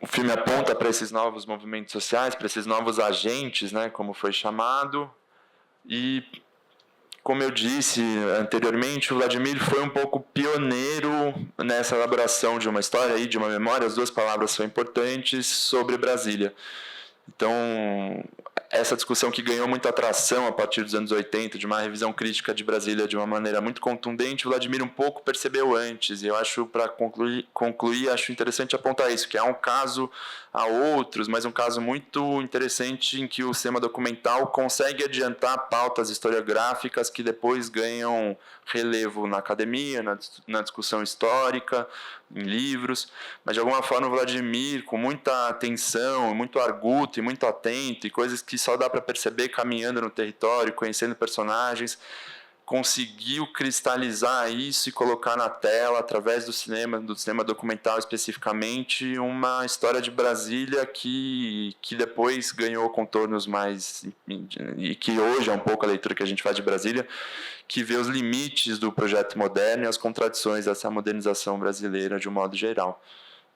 o filme aponta para esses novos movimentos sociais, para esses novos agentes, né, como foi chamado, e, como eu disse anteriormente, o Vladimir foi um pouco pioneiro nessa elaboração de uma história e de uma memória, as duas palavras são importantes, sobre Brasília. Então, essa discussão que ganhou muita atração a partir dos anos 80, de uma revisão crítica de Brasília de uma maneira muito contundente, o Vladimir um pouco percebeu antes, e eu acho, para concluir, acho interessante apontar isso, que há um caso, há outros, mas um caso muito interessante em que o cinema documental consegue adiantar pautas historiográficas que depois ganham relevo na academia, na discussão histórica, em livros, mas de alguma forma o Vladimir, com muita atenção, muito arguto e muito atento, e coisas que só dá para perceber caminhando no território, conhecendo personagens, conseguiu cristalizar isso e colocar na tela, através do cinema documental especificamente, uma história de Brasília que depois ganhou contornos mais, e que hoje é um pouco a leitura que a gente faz de Brasília, que vê os limites do projeto moderno e as contradições dessa modernização brasileira de um modo geral.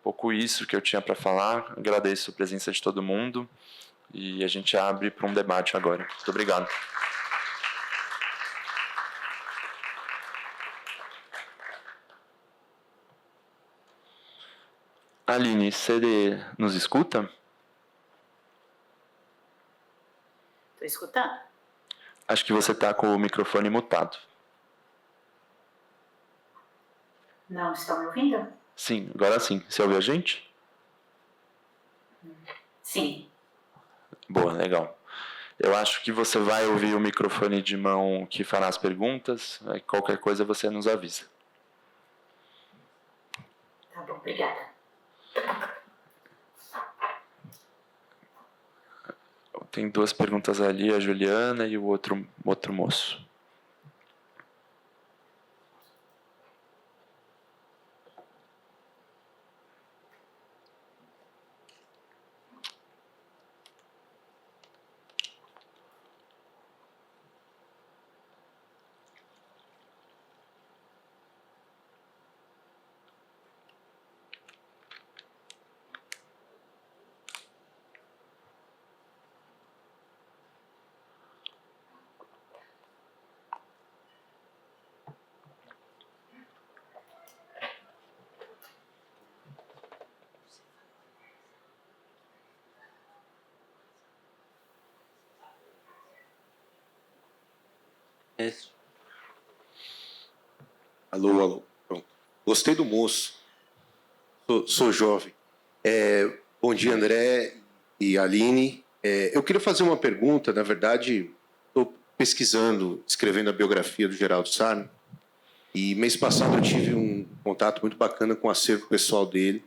Um pouco isso que eu tinha para falar. Agradeço a presença de todo mundo e a gente abre para um debate agora. Muito obrigado. Aline, você nos escuta? Estou escutando. Acho que você está com o microfone mutado. Não estão me ouvindo? Sim, agora sim. Você ouve a gente? Sim. Boa, legal. Eu acho que você vai ouvir o microfone de mão que fará as perguntas. Qualquer coisa você nos avisa. Tá bom, obrigada. Tem duas perguntas ali, a Juliana e o outro moço. Alô. Pronto. Gostei do moço. Sou jovem. Bom dia, André e Aline. Eu queria fazer uma pergunta. Na verdade, estou pesquisando, escrevendo a biografia do Geraldo Sarne. E mês passado eu tive um contato muito bacana com o acervo pessoal dele.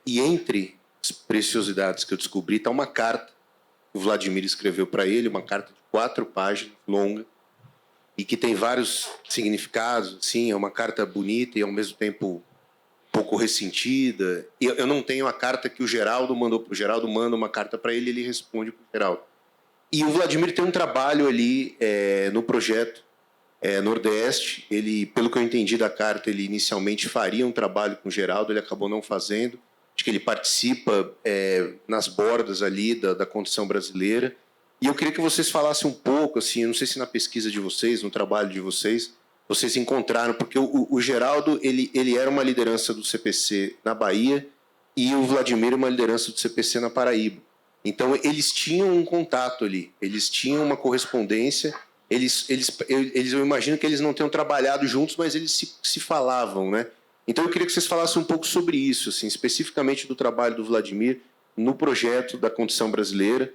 E entre as preciosidades que eu descobri está uma carta que o Vladimir escreveu para ele, uma carta de 4 páginas, longa, e que tem vários significados. Sim, é uma carta bonita e ao mesmo tempo um pouco ressentida. Eu não tenho a carta que o Geraldo mandou para o Geraldo, manda uma carta para ele, ele responde para o Geraldo. E o Vladimir tem um trabalho ali no projeto Nordeste. Ele, pelo que eu entendi da carta, ele inicialmente faria um trabalho com o Geraldo, ele acabou não fazendo. Acho que ele participa nas bordas ali da condição brasileira. E eu queria que vocês falassem um pouco, assim, eu não sei se na pesquisa de vocês, no trabalho de vocês, vocês encontraram, porque o Geraldo ele era uma liderança do CPC na Bahia e o Vladimir uma liderança do CPC na Paraíba. Então, eles tinham um contato ali, eles tinham uma correspondência, eu imagino que eles não tenham trabalhado juntos, mas eles se falavam, né? Então, eu queria que vocês falassem um pouco sobre isso, assim, especificamente do trabalho do Vladimir no projeto da Condição Brasileira,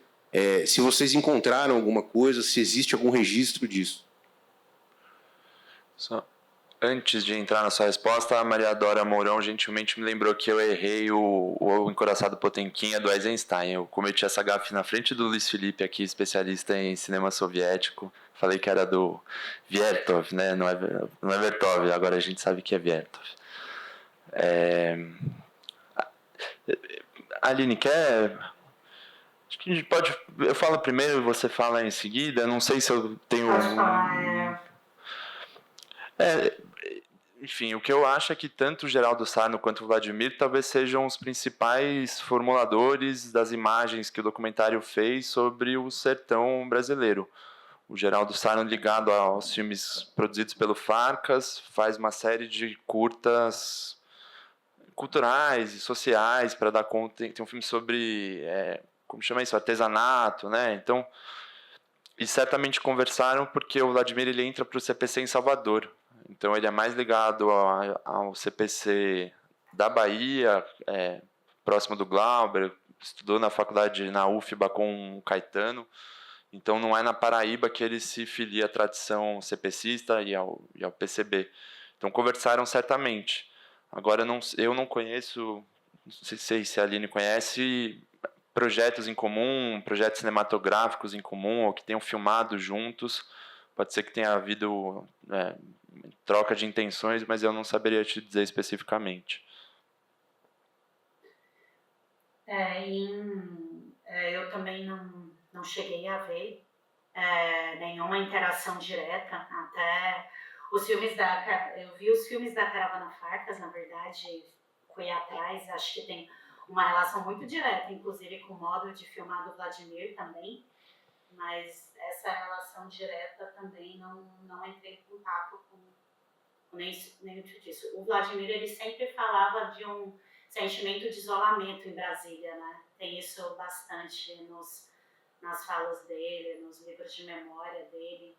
se vocês encontraram alguma coisa, se existe algum registro disso. Antes de entrar na sua resposta, a Maria Dora Mourão gentilmente me lembrou que eu errei o encoraçado Potemkin do Eisenstein. Eu cometi essa gafe na frente do Luiz Felipe aqui, especialista em cinema soviético. Falei que era do Vertov, né? Não é Vertov, agora a gente sabe que é Vertov. Aline, quer... Acho que a gente pode... Eu falo primeiro e você fala em seguida. Não sei se eu tenho... Enfim, o que eu acho é que tanto o Geraldo Sarno quanto o Vladimir talvez sejam os principais formuladores das imagens que o documentário fez sobre o sertão brasileiro. O Geraldo Sarno, ligado aos filmes produzidos pelo Farcas, faz uma série de curtas culturais e sociais para dar conta. Tem um filme sobre, como chama isso, artesanato, né? Então, e certamente conversaram porque o Vladimir ele entra para o CPC em Salvador. Então ele é mais ligado ao CPC da Bahia, próximo do Glauber, estudou na faculdade na UFBA com o Caetano. Então não é na Paraíba que ele se filia à tradição CPCista e ao PCB. Então conversaram certamente. Agora eu não conheço, não sei se a Aline conhece, projetos em comum, projetos cinematográficos em comum, ou que tenham filmado juntos. Pode ser que tenha havido troca de intenções, mas eu não saberia te dizer especificamente. Eu também não cheguei a ver nenhuma interação direta, até os filmes eu vi os filmes da Caravana Farcas, na verdade, fui atrás, acho que tem uma relação muito direta, inclusive com o modo de filmar do Vladimir também, mas essa relação direta também não entrei em contato com nem disso. O Vladimir, ele sempre falava de um sentimento de isolamento em Brasília, né? Tem isso bastante nas falas dele, nos livros de memória dele.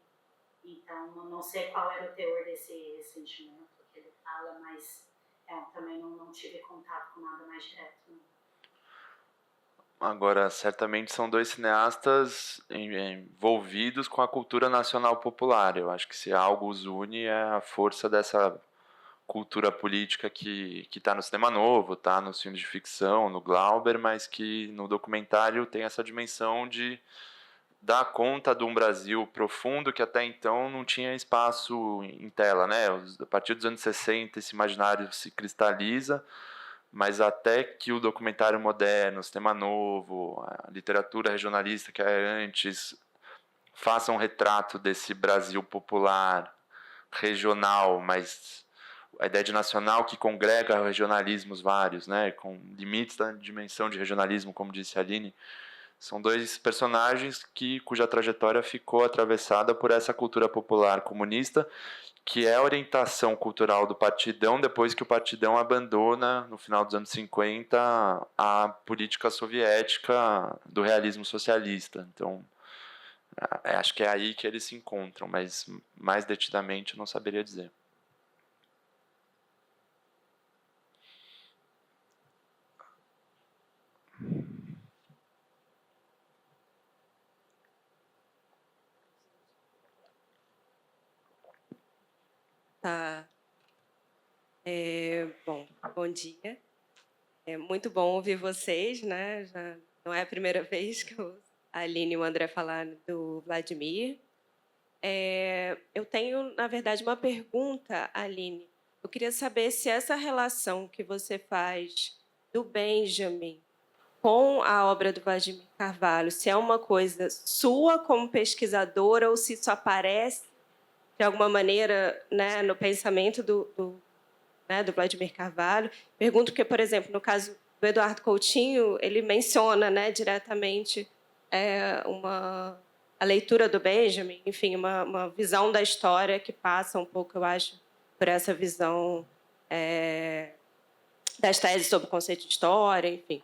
Então, não sei qual era o teor desse sentimento que ele fala, mas também não tive contato com nada mais direto. Não. Agora, certamente são dois cineastas envolvidos com a cultura nacional popular. Eu acho que se algo os une é a força dessa cultura política que está no cinema novo, está nos filmes de ficção, no Glauber, mas que no documentário tem essa dimensão de dar conta de um Brasil profundo que até então não tinha espaço em tela, né? A partir dos anos 60 esse imaginário se cristaliza, mas até que o documentário moderno, o cinema novo, a literatura regionalista que é antes, faça um retrato desse Brasil popular, regional, mas a ideia de nacional que congrega regionalismos vários, né, com limites da dimensão de regionalismo, como disse a Aline, são dois personagens cuja trajetória ficou atravessada por essa cultura popular comunista, que é a orientação cultural do Partidão depois que o Partidão abandona, no final dos anos 50, a política soviética do realismo socialista. Então, acho que é aí que eles se encontram, mas mais detidamente eu não saberia dizer. Tá. Bom dia. É muito bom ouvir vocês, né? Já não é a primeira vez que a Aline e o André falaram do Vladimir. Eu tenho, na verdade, uma pergunta, Aline. Eu queria saber se essa relação que você faz do Benjamin com a obra do Vladimir Carvalho, se é uma coisa sua como pesquisadora ou se isso aparece de alguma maneira, né, no pensamento do Vladimir Carvalho. Pergunto porque, por exemplo, no caso do Eduardo Coutinho, ele menciona, né, diretamente a leitura do Benjamin, enfim, uma visão da história que passa um pouco, eu acho, por essa visão das teses sobre o conceito de história, enfim.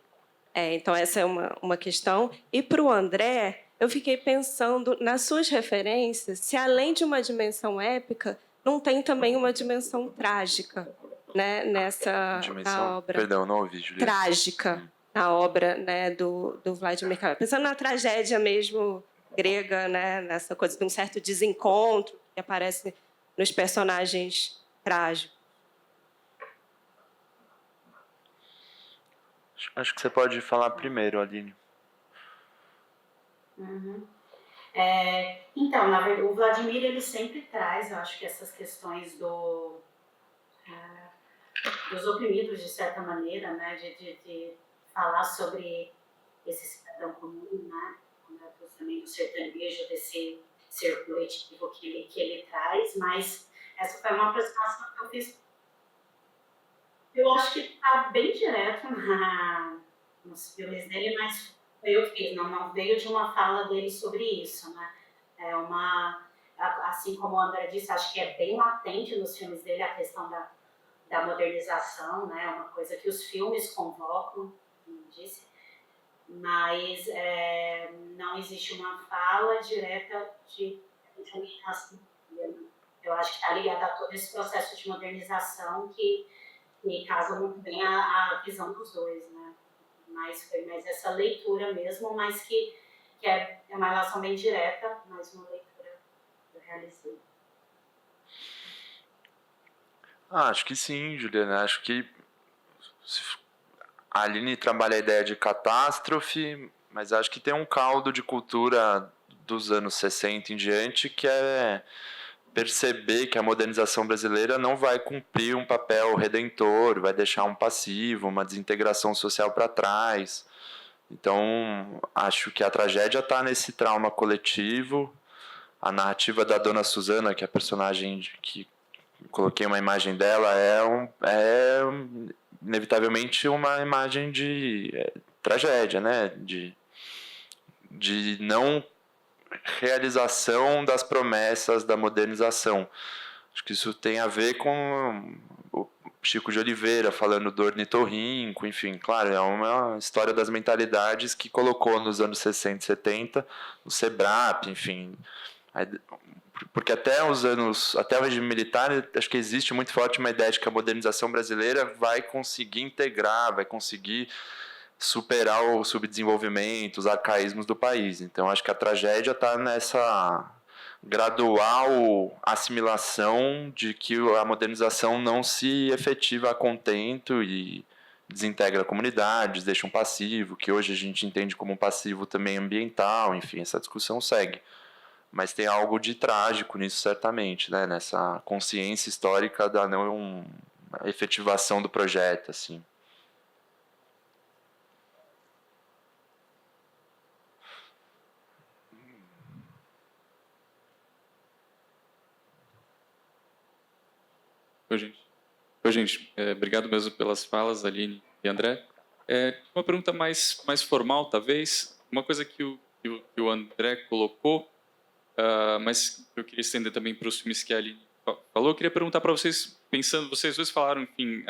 Então, essa é uma questão. E para o André, eu fiquei pensando nas suas referências, se além de uma dimensão épica, não tem também uma dimensão trágica, né, na obra. Perdão, não ouvi, Juliana. Trágica, na obra, né, do Vladimir Carvalho. Pensando na tragédia mesmo grega, né, nessa coisa de um certo desencontro que aparece nos personagens trágicos. Acho que você pode falar primeiro, Aline. Uhum. Então, na verdade, o Vladimir, ele sempre traz, eu acho que essas questões dos oprimidos, de certa maneira, né, de falar sobre esse cidadão comum, né, também do sertanejo, desse ser coletivo que ele traz, mas essa foi uma aproximação que eu fiz Eu acho que está bem direto nos filmes dele, mas foi eu que fiz, não veio de uma fala dele sobre isso, né? É assim como o André disse, acho que é bem latente nos filmes dele a questão da modernização, né? É uma coisa que os filmes convocam, como eu disse, mas não existe uma fala direta de orientação. Eu acho que está ligado a todo esse processo de modernização que casa muito bem a visão dos dois, né? Mas foi mais essa leitura mesmo, mas que é uma relação bem direta, mas uma leitura que eu realizei. Acho que sim, Juliana. Acho que a Aline trabalha a ideia de catástrofe, mas acho que tem um caldo de cultura dos anos 60 em diante que é perceber que a modernização brasileira não vai cumprir um papel redentor, vai deixar um passivo, uma desintegração social para trás. Então, acho que a tragédia está nesse trauma coletivo. A narrativa da Dona Susana, que é a personagem que coloquei uma imagem dela, é inevitavelmente uma imagem de tragédia, né? De não realização das promessas da modernização. Acho que isso tem a ver com o Chico de Oliveira falando do ornitorrinco, enfim, claro, é uma história das mentalidades que colocou nos anos 60 e 70 o SEBRAP, enfim. Porque até o regime militar, acho que existe muito forte uma ideia de que a modernização brasileira vai conseguir integrar, vai conseguir superar o subdesenvolvimento, os arcaísmos do país. Então, acho que a tragédia está nessa gradual assimilação de que a modernização não se efetiva a contento e desintegra comunidades, deixa um passivo, que hoje a gente entende como um passivo também ambiental, enfim, essa discussão segue. Mas tem algo de trágico nisso, certamente, né? Nessa consciência histórica da não efetivação do projeto, assim. Oi, gente. Obrigado mesmo pelas falas, Aline e André. Uma pergunta mais formal, talvez. Uma coisa que o André colocou, mas eu queria estender também para os filmes que a Aline falou. Eu queria perguntar para vocês, pensando, vocês dois falaram, enfim,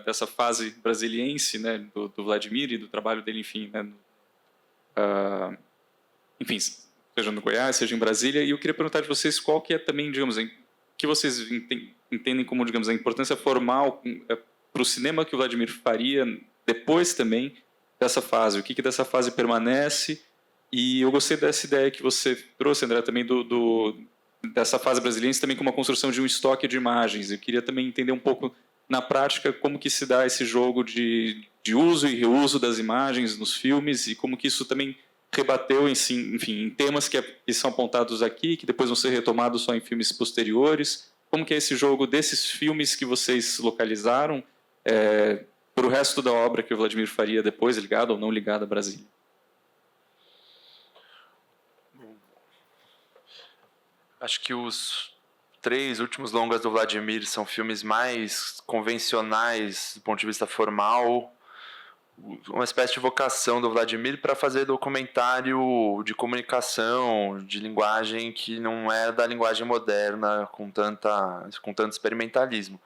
dessa fase brasiliense, né, do Vladimir e do trabalho dele, enfim, né, enfim, seja no Goiás, seja em Brasília, e eu queria perguntar de vocês qual que é também, digamos, que vocês entendem como, digamos, a importância formal para o cinema que o Vladimir faria depois também dessa fase, o que dessa fase permanece. E eu gostei dessa ideia que você trouxe, André, também dessa fase brasileira também como uma construção de um estoque de imagens. Eu queria também entender um pouco na prática como que se dá esse jogo de uso e reuso das imagens nos filmes e como que isso também rebateu enfim, em temas que são apontados aqui, que depois vão ser retomados só em filmes posteriores. Como que é esse jogo desses filmes que vocês localizaram para o resto da obra que o Vladimir faria depois, ligado ou não ligado a Brasília? Acho que os 3 últimos longas do Vladimir são filmes mais convencionais do ponto de vista formal, uma espécie de vocação do Vladimir para fazer documentário de comunicação, de linguagem que não é da linguagem moderna, com tanto experimentalismo.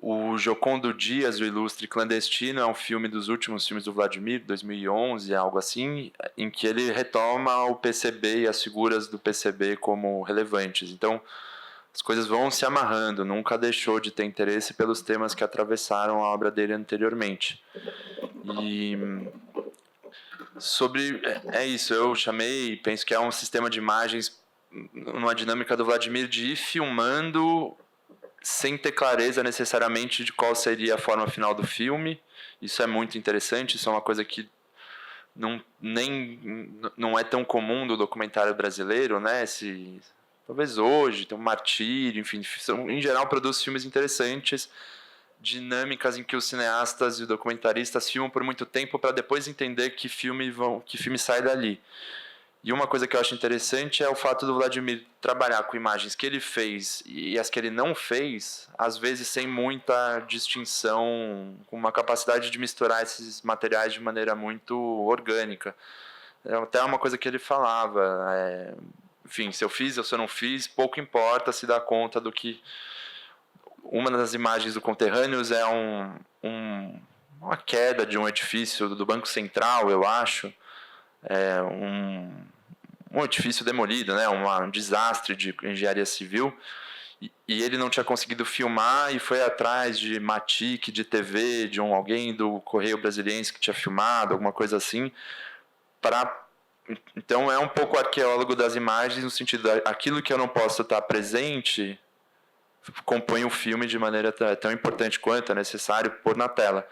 O Giocondo Dias, o Ilustre Clandestino, é um filme dos últimos filmes do Vladimir, 2011, algo assim, em que ele retoma o PCB e as figuras do PCB como relevantes. Então, as coisas vão se amarrando, nunca deixou de ter interesse pelos temas que atravessaram a obra dele anteriormente. E é isso, eu chamei, penso que é um sistema de imagens, uma dinâmica do Vladimir de ir filmando sem ter clareza necessariamente de qual seria a forma final do filme. Isso é muito interessante, isso é uma coisa que não é tão comum do documentário brasileiro, né? Talvez hoje, tem um Martírio, enfim, em geral produz filmes interessantes, dinâmicas em que os cineastas e documentaristas filmam por muito tempo para depois entender que filme sai dali. E uma coisa que eu acho interessante é o fato do Vladimir trabalhar com imagens que ele fez e as que ele não fez, às vezes sem muita distinção, com uma capacidade de misturar esses materiais de maneira muito orgânica. É até uma coisa que ele falava, enfim, se eu fiz ou se eu não fiz, pouco importa, se dá conta do que... Uma das imagens do Conterrâneos é uma queda de um edifício do Banco Central, eu acho, um edifício demolido, né? Um desastre de engenharia civil, e ele não tinha conseguido filmar e foi atrás de Matic, de TV, de alguém do Correio Brasiliense que tinha filmado, alguma coisa assim, então é um pouco arqueólogo das imagens, no sentido de aquilo que eu não posso estar presente compõe o filme de maneira tão importante quanto é necessário pôr na tela.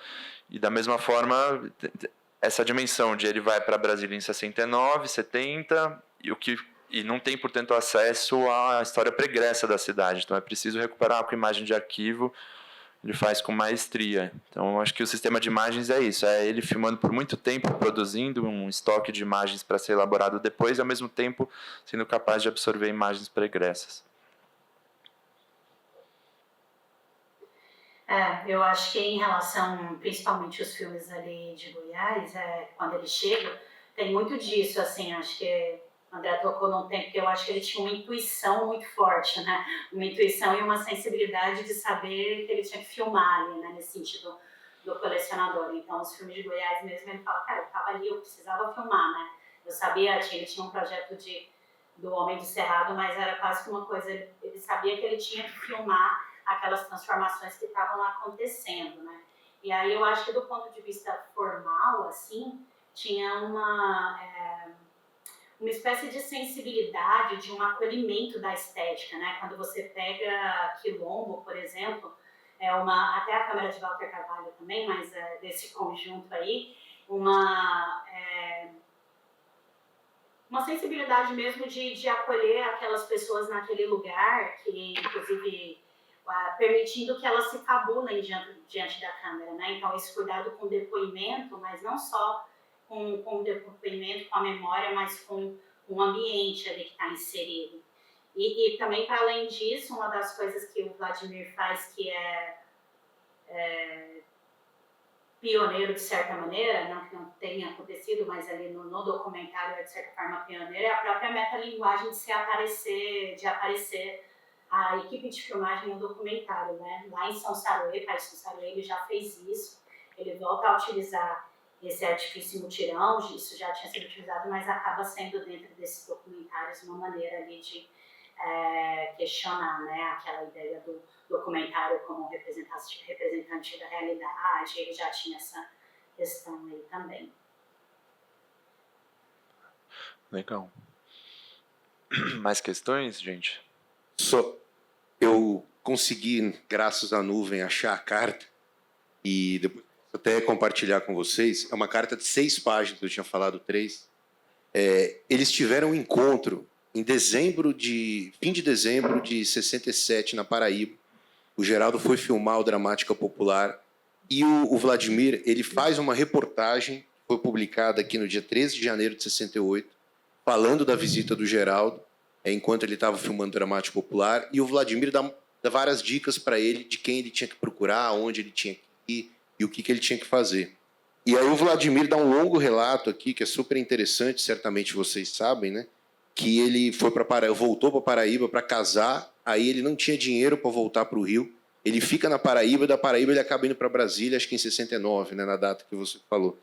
E da mesma forma, essa dimensão de ele vai para Brasília em 69, 70, e não tem, portanto, acesso à história pregressa da cidade. Então é preciso recuperar com imagem de arquivo, ele faz com maestria. Então acho que o sistema de imagens é isso, é ele filmando por muito tempo, produzindo um estoque de imagens para ser elaborado depois, e ao mesmo tempo sendo capaz de absorver imagens pregressas. Eu acho que em relação, principalmente os filmes ali de Goiás, quando ele chega, tem muito disso, assim, acho que o André tocou num tempo que eu acho que ele tinha uma intuição muito forte, né? Uma intuição e uma sensibilidade de saber que ele tinha que filmar ali, né? Nesse sentido do colecionador. Então, os filmes de Goiás mesmo, ele fala, cara, eu estava ali, eu precisava filmar, né? Eu sabia, ele tinha um projeto do Homem do Cerrado, mas era quase que uma coisa, ele sabia que ele tinha que filmar aquelas transformações que estavam acontecendo, né? E aí eu acho que do ponto de vista formal, assim, tinha uma espécie de sensibilidade, de um acolhimento da estética, né? Quando você pega Quilombo, por exemplo, até a câmera de Walter Carvalho também, mas desse conjunto aí, uma sensibilidade mesmo de acolher aquelas pessoas naquele lugar, que inclusive permitindo que elas se fabulem diante da câmera, né? Então, esse cuidado com o depoimento, mas não só com o depoimento, com a memória, mas com o ambiente ali que está inserido. E também, para além disso, uma das coisas que o Vladimir faz, que é pioneiro de certa maneira, não que não tenha acontecido, mas ali no documentário é de certa forma pioneiro, é a própria metalinguagem de aparecer a equipe de filmagem no documentário, né? Lá em São Saruê, País São Saruê, ele já fez isso, ele volta a utilizar esse artifício mutirão, isso já tinha sido utilizado, mas acaba sendo dentro desses documentários uma maneira ali de questionar, né, aquela ideia do documentário como representante da realidade, ele já tinha essa questão aí também. Legal. Mais questões, gente? Eu consegui, graças à nuvem, achar a carta e depois até compartilhar com vocês. É uma carta de 6 páginas, eu tinha falado 3. Eles tiveram um encontro em fim de dezembro de 67, na Paraíba. O Geraldo foi filmar o Dramática Popular e o Vladimir, ele faz uma reportagem, foi publicada aqui no dia 13 de janeiro de 68, falando da visita do Geraldo, enquanto ele estava filmando o Dramática Popular, e o Vladimir dá várias dicas para ele de quem ele tinha que procurar, onde ele tinha que ir e o que ele tinha que fazer. E aí o Vladimir dá um longo relato aqui, que é super interessante, certamente vocês sabem, né? Que ele voltou para Paraíba para casar, aí ele não tinha dinheiro para voltar para o Rio, ele fica na Paraíba, da Paraíba ele acaba indo para Brasília, acho que em 69, né, na data que você falou.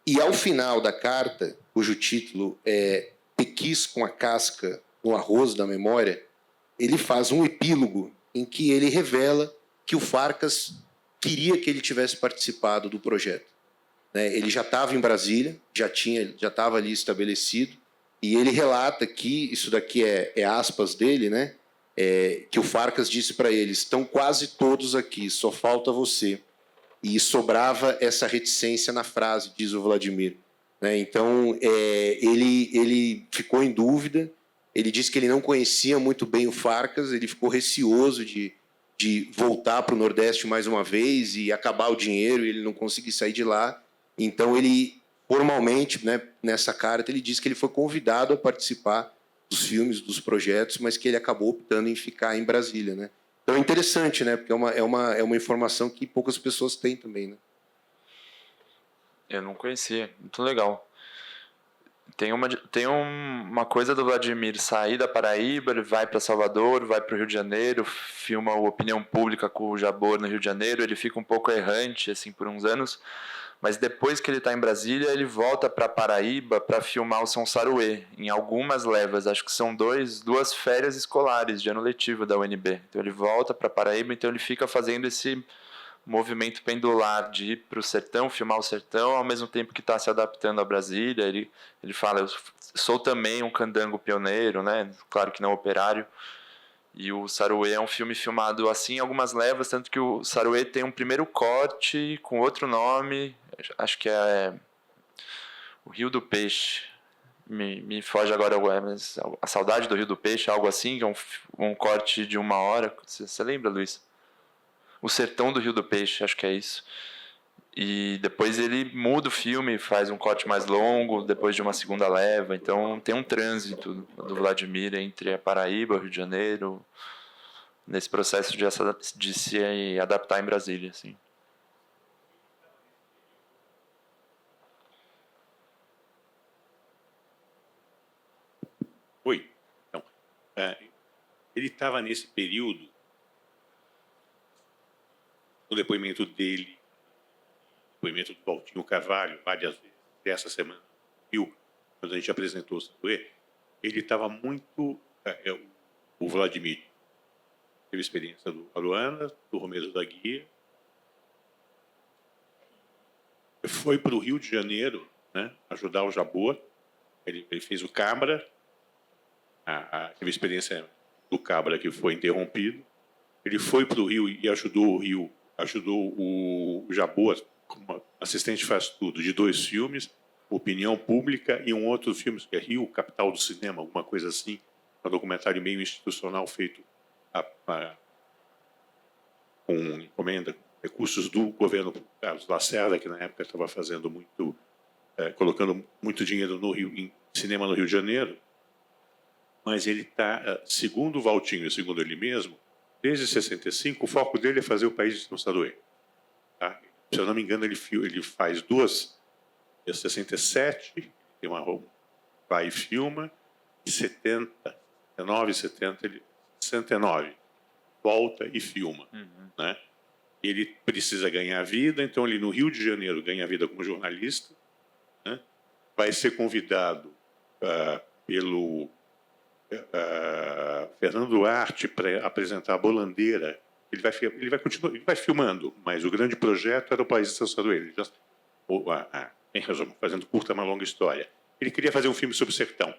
E ao final da carta, cujo título é Pequis com a casca no arroz da memória, ele faz um epílogo em que ele revela que o Farcas queria que ele tivesse participado do projeto. Ele já estava em Brasília, já estava ali estabelecido, e ele relata que, isso daqui é aspas dele, né? Que o Farcas disse para eles, estão quase todos aqui, só falta você. E sobrava essa reticência na frase, diz o Vladimir. Então, ele ficou em dúvida, ele disse que ele não conhecia muito bem o Farcas, ele ficou receoso de voltar para o Nordeste mais uma vez e acabar o dinheiro e ele não conseguir sair de lá. Então, ele formalmente, né, nessa carta, ele disse que ele foi convidado a participar dos filmes, dos projetos, mas que ele acabou optando em ficar em Brasília, né? Então é interessante, né? Porque é uma informação que poucas pessoas têm também, né? Eu não conhecia, muito legal. Tem uma coisa do Vladimir sair da Paraíba, ele vai para Salvador, vai para o Rio de Janeiro, filma o Opinião Pública com o Jabor no Rio de Janeiro, ele fica um pouco errante assim por uns anos, mas depois que ele está em Brasília, ele volta para Paraíba para filmar o São Saruê, em algumas levas, acho que são duas férias escolares de ano letivo da UNB. Então ele volta para Paraíba, então ele fica fazendo esse movimento pendular de ir para o sertão, filmar o sertão, ao mesmo tempo que está se adaptando a Brasília. Ele fala, eu sou também um candango pioneiro, né? Claro que não operário. E o Saruê é um filme filmado assim em algumas levas, tanto que o Saruê tem um primeiro corte com outro nome, acho que é o Rio do Peixe. Me foge agora, mas A Saudade do Rio do Peixe, algo assim, que é um corte de 1 hora. Você lembra, Luiz? O Sertão do Rio do Peixe, acho que é isso. E depois ele muda o filme, faz um corte mais longo, depois de uma segunda leva. Então tem um trânsito do Vladimir entre a Paraíba, o Rio de Janeiro, nesse processo de se adaptar em Brasília, assim. Oi. Então, ele estava nesse período, o depoimento dele, o depoimento do Valtinho Carvalho, várias vezes, dessa semana, viu, quando a gente apresentou o Saruê, ele estava muito... o Vladimir teve experiência do Aruana, do Romero da Guia, foi para o Rio de Janeiro, né, ajudar o Jabor, ele fez o Cabra, teve experiência do Cabra que foi interrompido, ele foi para o Rio e ajudou o Jabor como assistente faz tudo, de 2 filmes, Opinião Pública e um outro filme que é Rio, Capital do Cinema, alguma coisa assim, um documentário meio institucional feito com encomenda, recursos do governo Carlos Lacerda, que na época estava fazendo colocando muito dinheiro no Rio, em cinema no Rio de Janeiro, mas ele está, segundo o Valtinho e segundo ele mesmo, desde 65, o foco dele é fazer o país de São Saruê. Tá? Se eu não me engano, ele faz 2, em 67, tem vai e filma, em 70, 69, 70, 69, volta e filma. Né? Ele precisa ganhar vida, então ele no Rio de Janeiro ganha vida como jornalista, né? Vai ser convidado pelo Fernando Duarte para apresentar a Bolandeira. Ele vai continuar, ele vai filmando, mas o grande projeto era o País de São Saruê. Em resumo, fazendo curta, uma longa história. Ele queria fazer um filme sobre o sertão.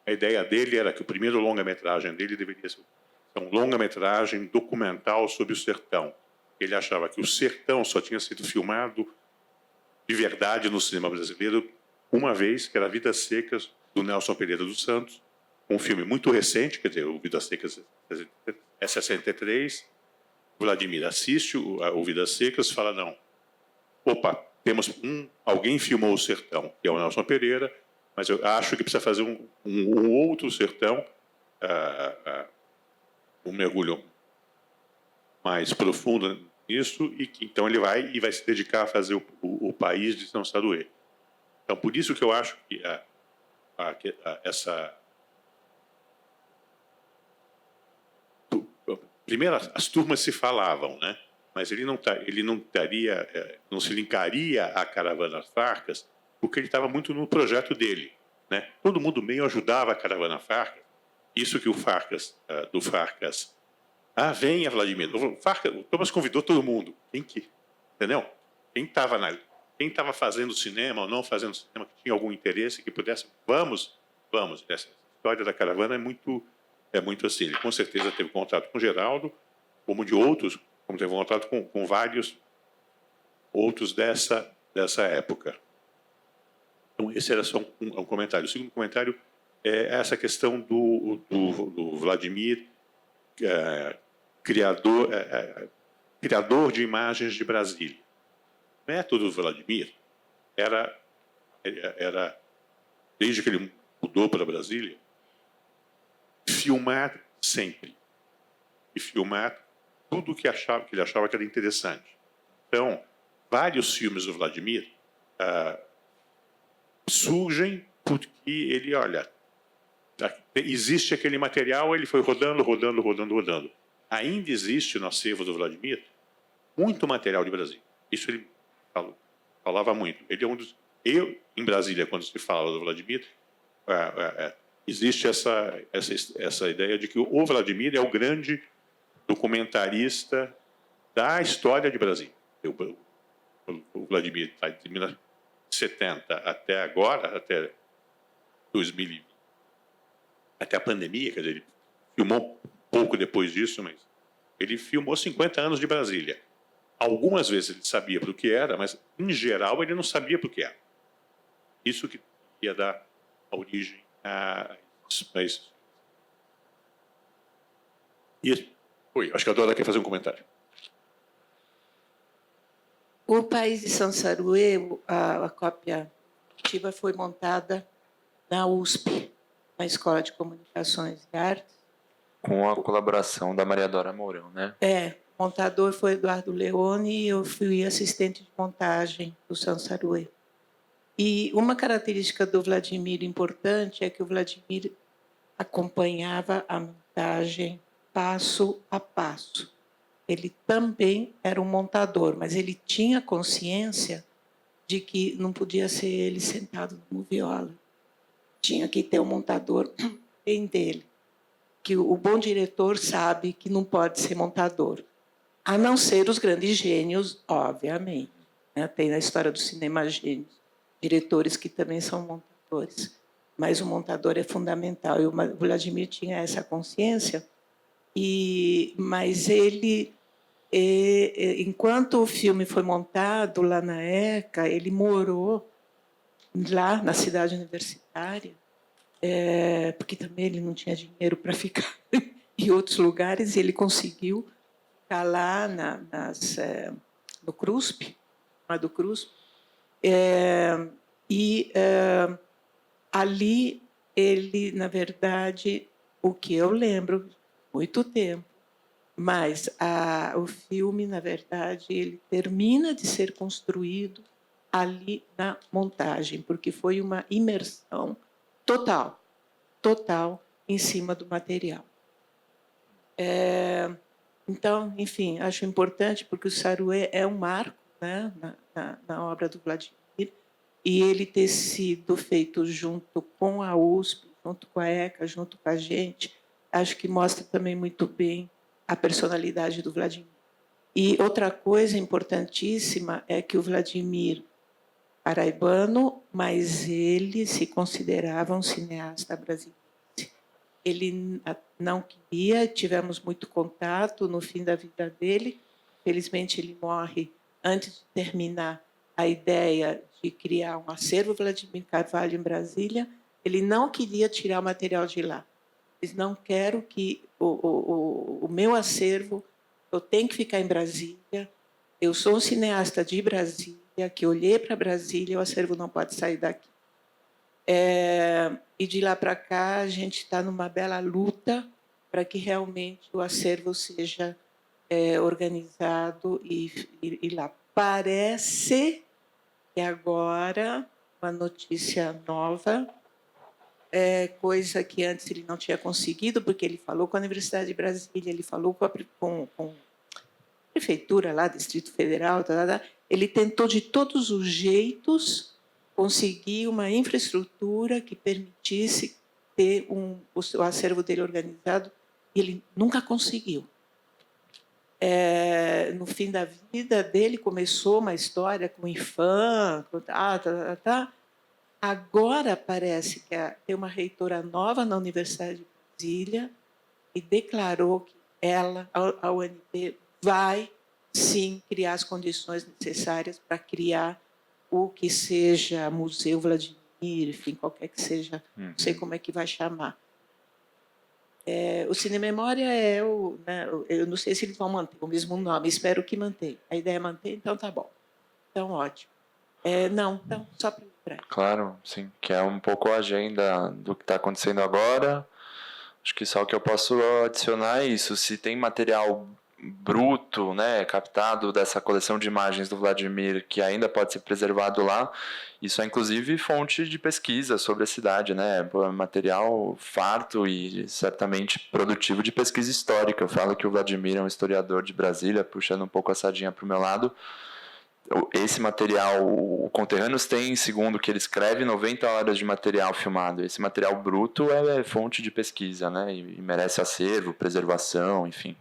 A ideia dele era que o primeiro longa-metragem dele deveria ser um longa-metragem documental sobre o sertão. Ele achava que o sertão só tinha sido filmado de verdade no cinema brasileiro uma vez, que era Vidas Secas, do Nelson Pereira dos Santos, um filme muito recente, quer dizer, o Vidas Secas é 63, Vladimir assiste o Vidas Secas e fala, não, opa, alguém filmou o sertão, que é o Nelson Pereira, mas eu acho que precisa fazer um outro sertão, um mergulho mais profundo nisso, e então ele vai se dedicar a fazer o país de São Saruê. Então, por isso que eu acho que primeiro, as turmas se falavam, né? Mas ele não se linkaria à Caravana Farcas, porque ele estava muito no projeto dele, né? Todo mundo meio ajudava a Caravana Farcas. Isso que o Farcas, venha, Vladimir. O Thomas convidou todo mundo. Entendeu? Quem estava fazendo cinema ou não fazendo cinema, que tinha algum interesse, que pudesse, vamos. Essa história da caravana é muito assim. Ele com certeza teve contato com Geraldo, como teve contato com vários outros dessa época. Então, esse era só um comentário. O segundo comentário é essa questão do Vladimir, criador de imagens de Brasília. O método do Vladimir era era, desde que ele mudou para Brasília, filmar sempre. E filmar tudo que ele achava que era interessante. Então, vários filmes do Vladimir surgem porque ele, olha, existe aquele material, ele foi rodando. Ainda existe no acervo do Vladimir muito material de Brasília. Isso ele falava muito. Ele é um dos... em Brasília, quando se fala do Vladimir, existe essa ideia de que o Vladimir é o grande documentarista da história de Brasília. O Vladimir está de 1970 até agora, até 2020, até a pandemia, quer dizer, ele filmou pouco depois disso, mas ele filmou 50 anos de Brasília. Algumas vezes ele sabia para o que era, mas, em geral, ele não sabia para o que era. Isso que ia dar a origem a isso. Acho que a Dora quer fazer um comentário. O País de Sansarue, a cópia ativa foi montada na USP, na Escola de Comunicações e Artes. Com a colaboração da Maria Dora Mourão, né? O montador foi Eduardo Leone e eu fui assistente de montagem do Sansarue. E uma característica do Vladimir importante é que o Vladimir acompanhava a montagem passo a passo. Ele também era um montador, mas ele tinha consciência de que não podia ser ele sentado no viola. Tinha que ter um montador bem dele. Que o bom diretor sabe que não pode ser montador. A não ser os grandes gênios, obviamente. Tem na história do cinema gênios, diretores que também são montadores. Mas o montador é fundamental. E o Vladimir tinha essa consciência. Mas ele... enquanto o filme foi montado lá na ECA, ele morou lá na cidade universitária, porque também ele não tinha dinheiro para ficar em outros lugares, e ele conseguiu ficar lá no CRUSP, lá do CRUSP, ali ele, na verdade, o que eu lembro, muito tempo, mas o filme, na verdade, ele termina de ser construído ali na montagem, porque foi uma imersão total em cima do material. Então, enfim, acho importante, porque o Saruê é um marco, né, na obra do Vladimir, e ele ter sido feito junto com a USP, junto com a ECA, junto com a gente, acho que mostra também muito bem a personalidade do Vladimir. E outra coisa importantíssima é que o Vladimir, paraibano, mas ele se considerava um cineasta brasileiro. Ele não queria, tivemos muito contato no fim da vida dele. Felizmente, ele morre antes de terminar a ideia de criar um acervo Vladimir Carvalho em Brasília. Ele não queria tirar o material de lá. Eles não quero que o meu acervo, eu tenho que ficar em Brasília. Eu sou um cineasta de Brasília, que olhei para Brasília, o acervo não pode sair daqui. E de lá para cá, a gente está numa bela luta para que realmente o acervo seja organizado e lá. Parece que agora, uma notícia nova, coisa que antes ele não tinha conseguido, porque ele falou com a Universidade de Brasília, ele falou com a prefeitura lá, Distrito Federal, ele tentou de todos os jeitos conseguir uma infraestrutura que permitisse ter o acervo dele organizado, e ele nunca conseguiu. No fim da vida dele, começou uma história com o IFAM, Agora parece que tem uma reitora nova na Universidade de Brasília e declarou que ela, a UNB, vai, sim, criar as condições necessárias para criar o que seja Museu Vladimir, enfim, qualquer que seja, não sei como é que vai chamar. O Cine Memória eu não sei se eles vão manter o mesmo nome, espero que mantenha. A ideia é manter, então tá bom. Então, ótimo. Não, então, só para Claro, sim, que é um pouco a agenda do que está acontecendo agora. Acho que só o que eu posso adicionar é isso. Se tem material bruto, né, captado dessa coleção de imagens do Vladimir que ainda pode ser preservado lá, isso é inclusive fonte de pesquisa sobre a cidade, né, material farto e certamente produtivo de pesquisa histórica. Eu falo que o Vladimir é um historiador de Brasília, puxando um pouco a sardinha para o meu lado. Esse material, o Conterrâneos tem, segundo o que ele escreve, 90 horas de material filmado. Esse material bruto é fonte de pesquisa, né, e merece acervo, preservação, enfim.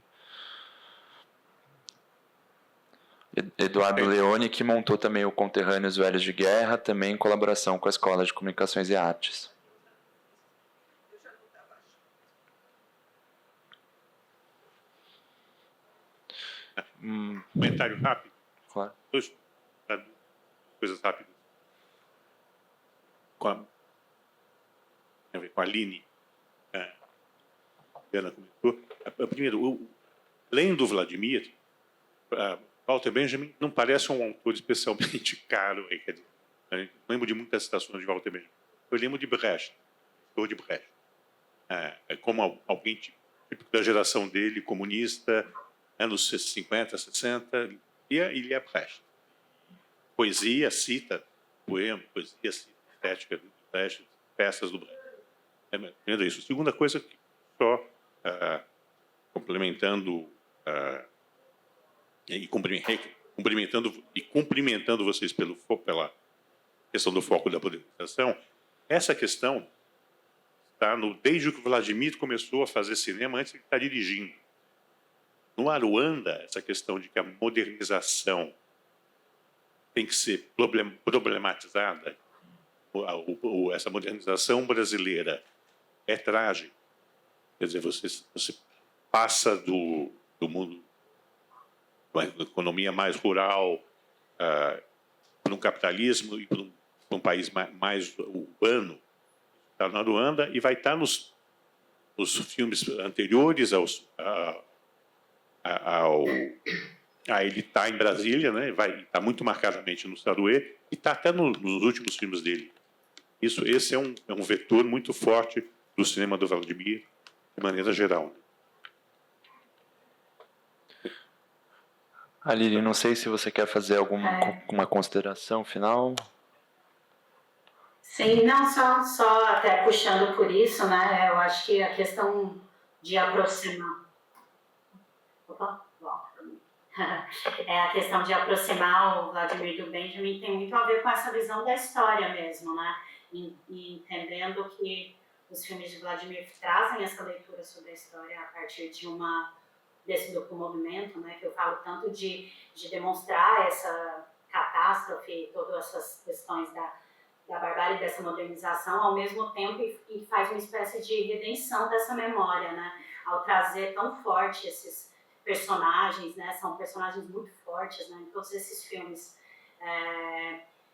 Eduardo Leone, que montou também o Conterrâneos Velhos de Guerra, também em colaboração com a Escola de Comunicações e Artes. Comentário rápido. Claro. Duas coisas rápidas. Com a Aline, a Ana comentou. Primeiro, além do Vladimir, Walter Benjamin não parece um autor especialmente caro. Quer dizer, eu lembro de muitas citações de Walter Benjamin. Eu lembro de Brecht, de Brecht. Como alguém típico da geração dele, comunista, anos 50, 60, ele é Brecht. Poesia cita poema, poesia cita estética do Brecht, peças do Brecht. Primeiro isso. Segunda coisa, só complementando e cumprimentando vocês pela questão do foco da modernização, essa questão está desde que o Vladimir começou a fazer cinema, antes ele está dirigindo. No Aruanda, essa questão de que a modernização tem que ser problematizada, essa modernização brasileira é trágica. Quer dizer, você passa do mundo, uma economia mais rural, para um capitalismo e para um país mais urbano. Está na Aruanda e vai estar nos filmes anteriores ele está em Brasília, né? Vai estar muito marcadamente no Saruê e está até nos últimos filmes dele. Esse é um vetor muito forte do cinema do Vladimir, de maneira geral. Aline, não sei se você quer fazer alguma consideração final. Sim, não, só até puxando por isso, né? Eu acho que a questão de aproximar. A questão de aproximar o Vladimir do Benjamin tem muito a ver com essa visão da história mesmo, né? E entendendo que os filmes de Vladimir trazem essa leitura sobre a história a partir desse movimento, né? Que eu falo tanto de demonstrar essa catástrofe, todas essas questões da barbárie dessa modernização, ao mesmo tempo e faz uma espécie de redenção dessa memória, né? Ao trazer tão forte esses personagens, né? São personagens muito fortes, né? Em todos esses filmes,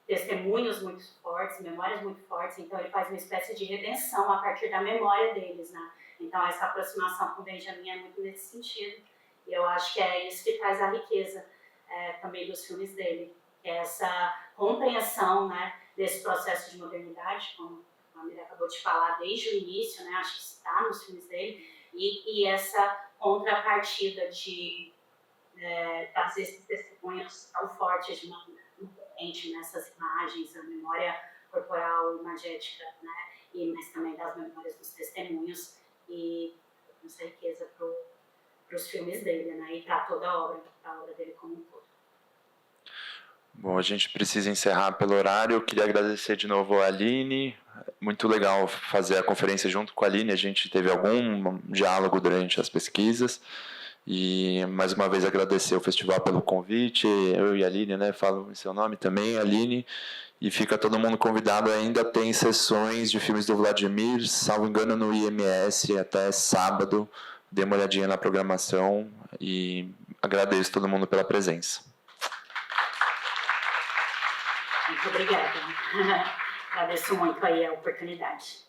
testemunhos muito fortes, memórias muito fortes. Então ele faz uma espécie de redenção a partir da memória deles, né? Então essa aproximação com o Benjamin é muito nesse sentido. E eu acho que é isso que traz a riqueza também dos filmes dele, que é essa compreensão, né? Desse processo de modernidade, como a Mira acabou de falar desde o início, né? Acho que está nos filmes dele. E essa contrapartida de trazer esses testemunhos tão fortes de maneira diferente nessas imagens, a memória corporal, imagética, né? Mas também das memórias dos testemunhos e essa riqueza para os filmes dele, né? E para toda a obra dele como um todo. Bom, a gente precisa encerrar pelo horário. Eu queria agradecer de novo a Aline. Muito legal fazer a conferência junto com a Aline. A gente teve algum diálogo durante as pesquisas. E, mais uma vez, agradecer ao festival pelo convite. Eu e a Aline, né, falo em seu nome também, Aline. E fica todo mundo convidado. Ainda tem sessões de filmes do Vladimir, salvo engano, no IMS até sábado. Dê uma olhadinha na programação. E agradeço todo mundo pela presença. Muito obrigada. Agradeço muito aí a oportunidade.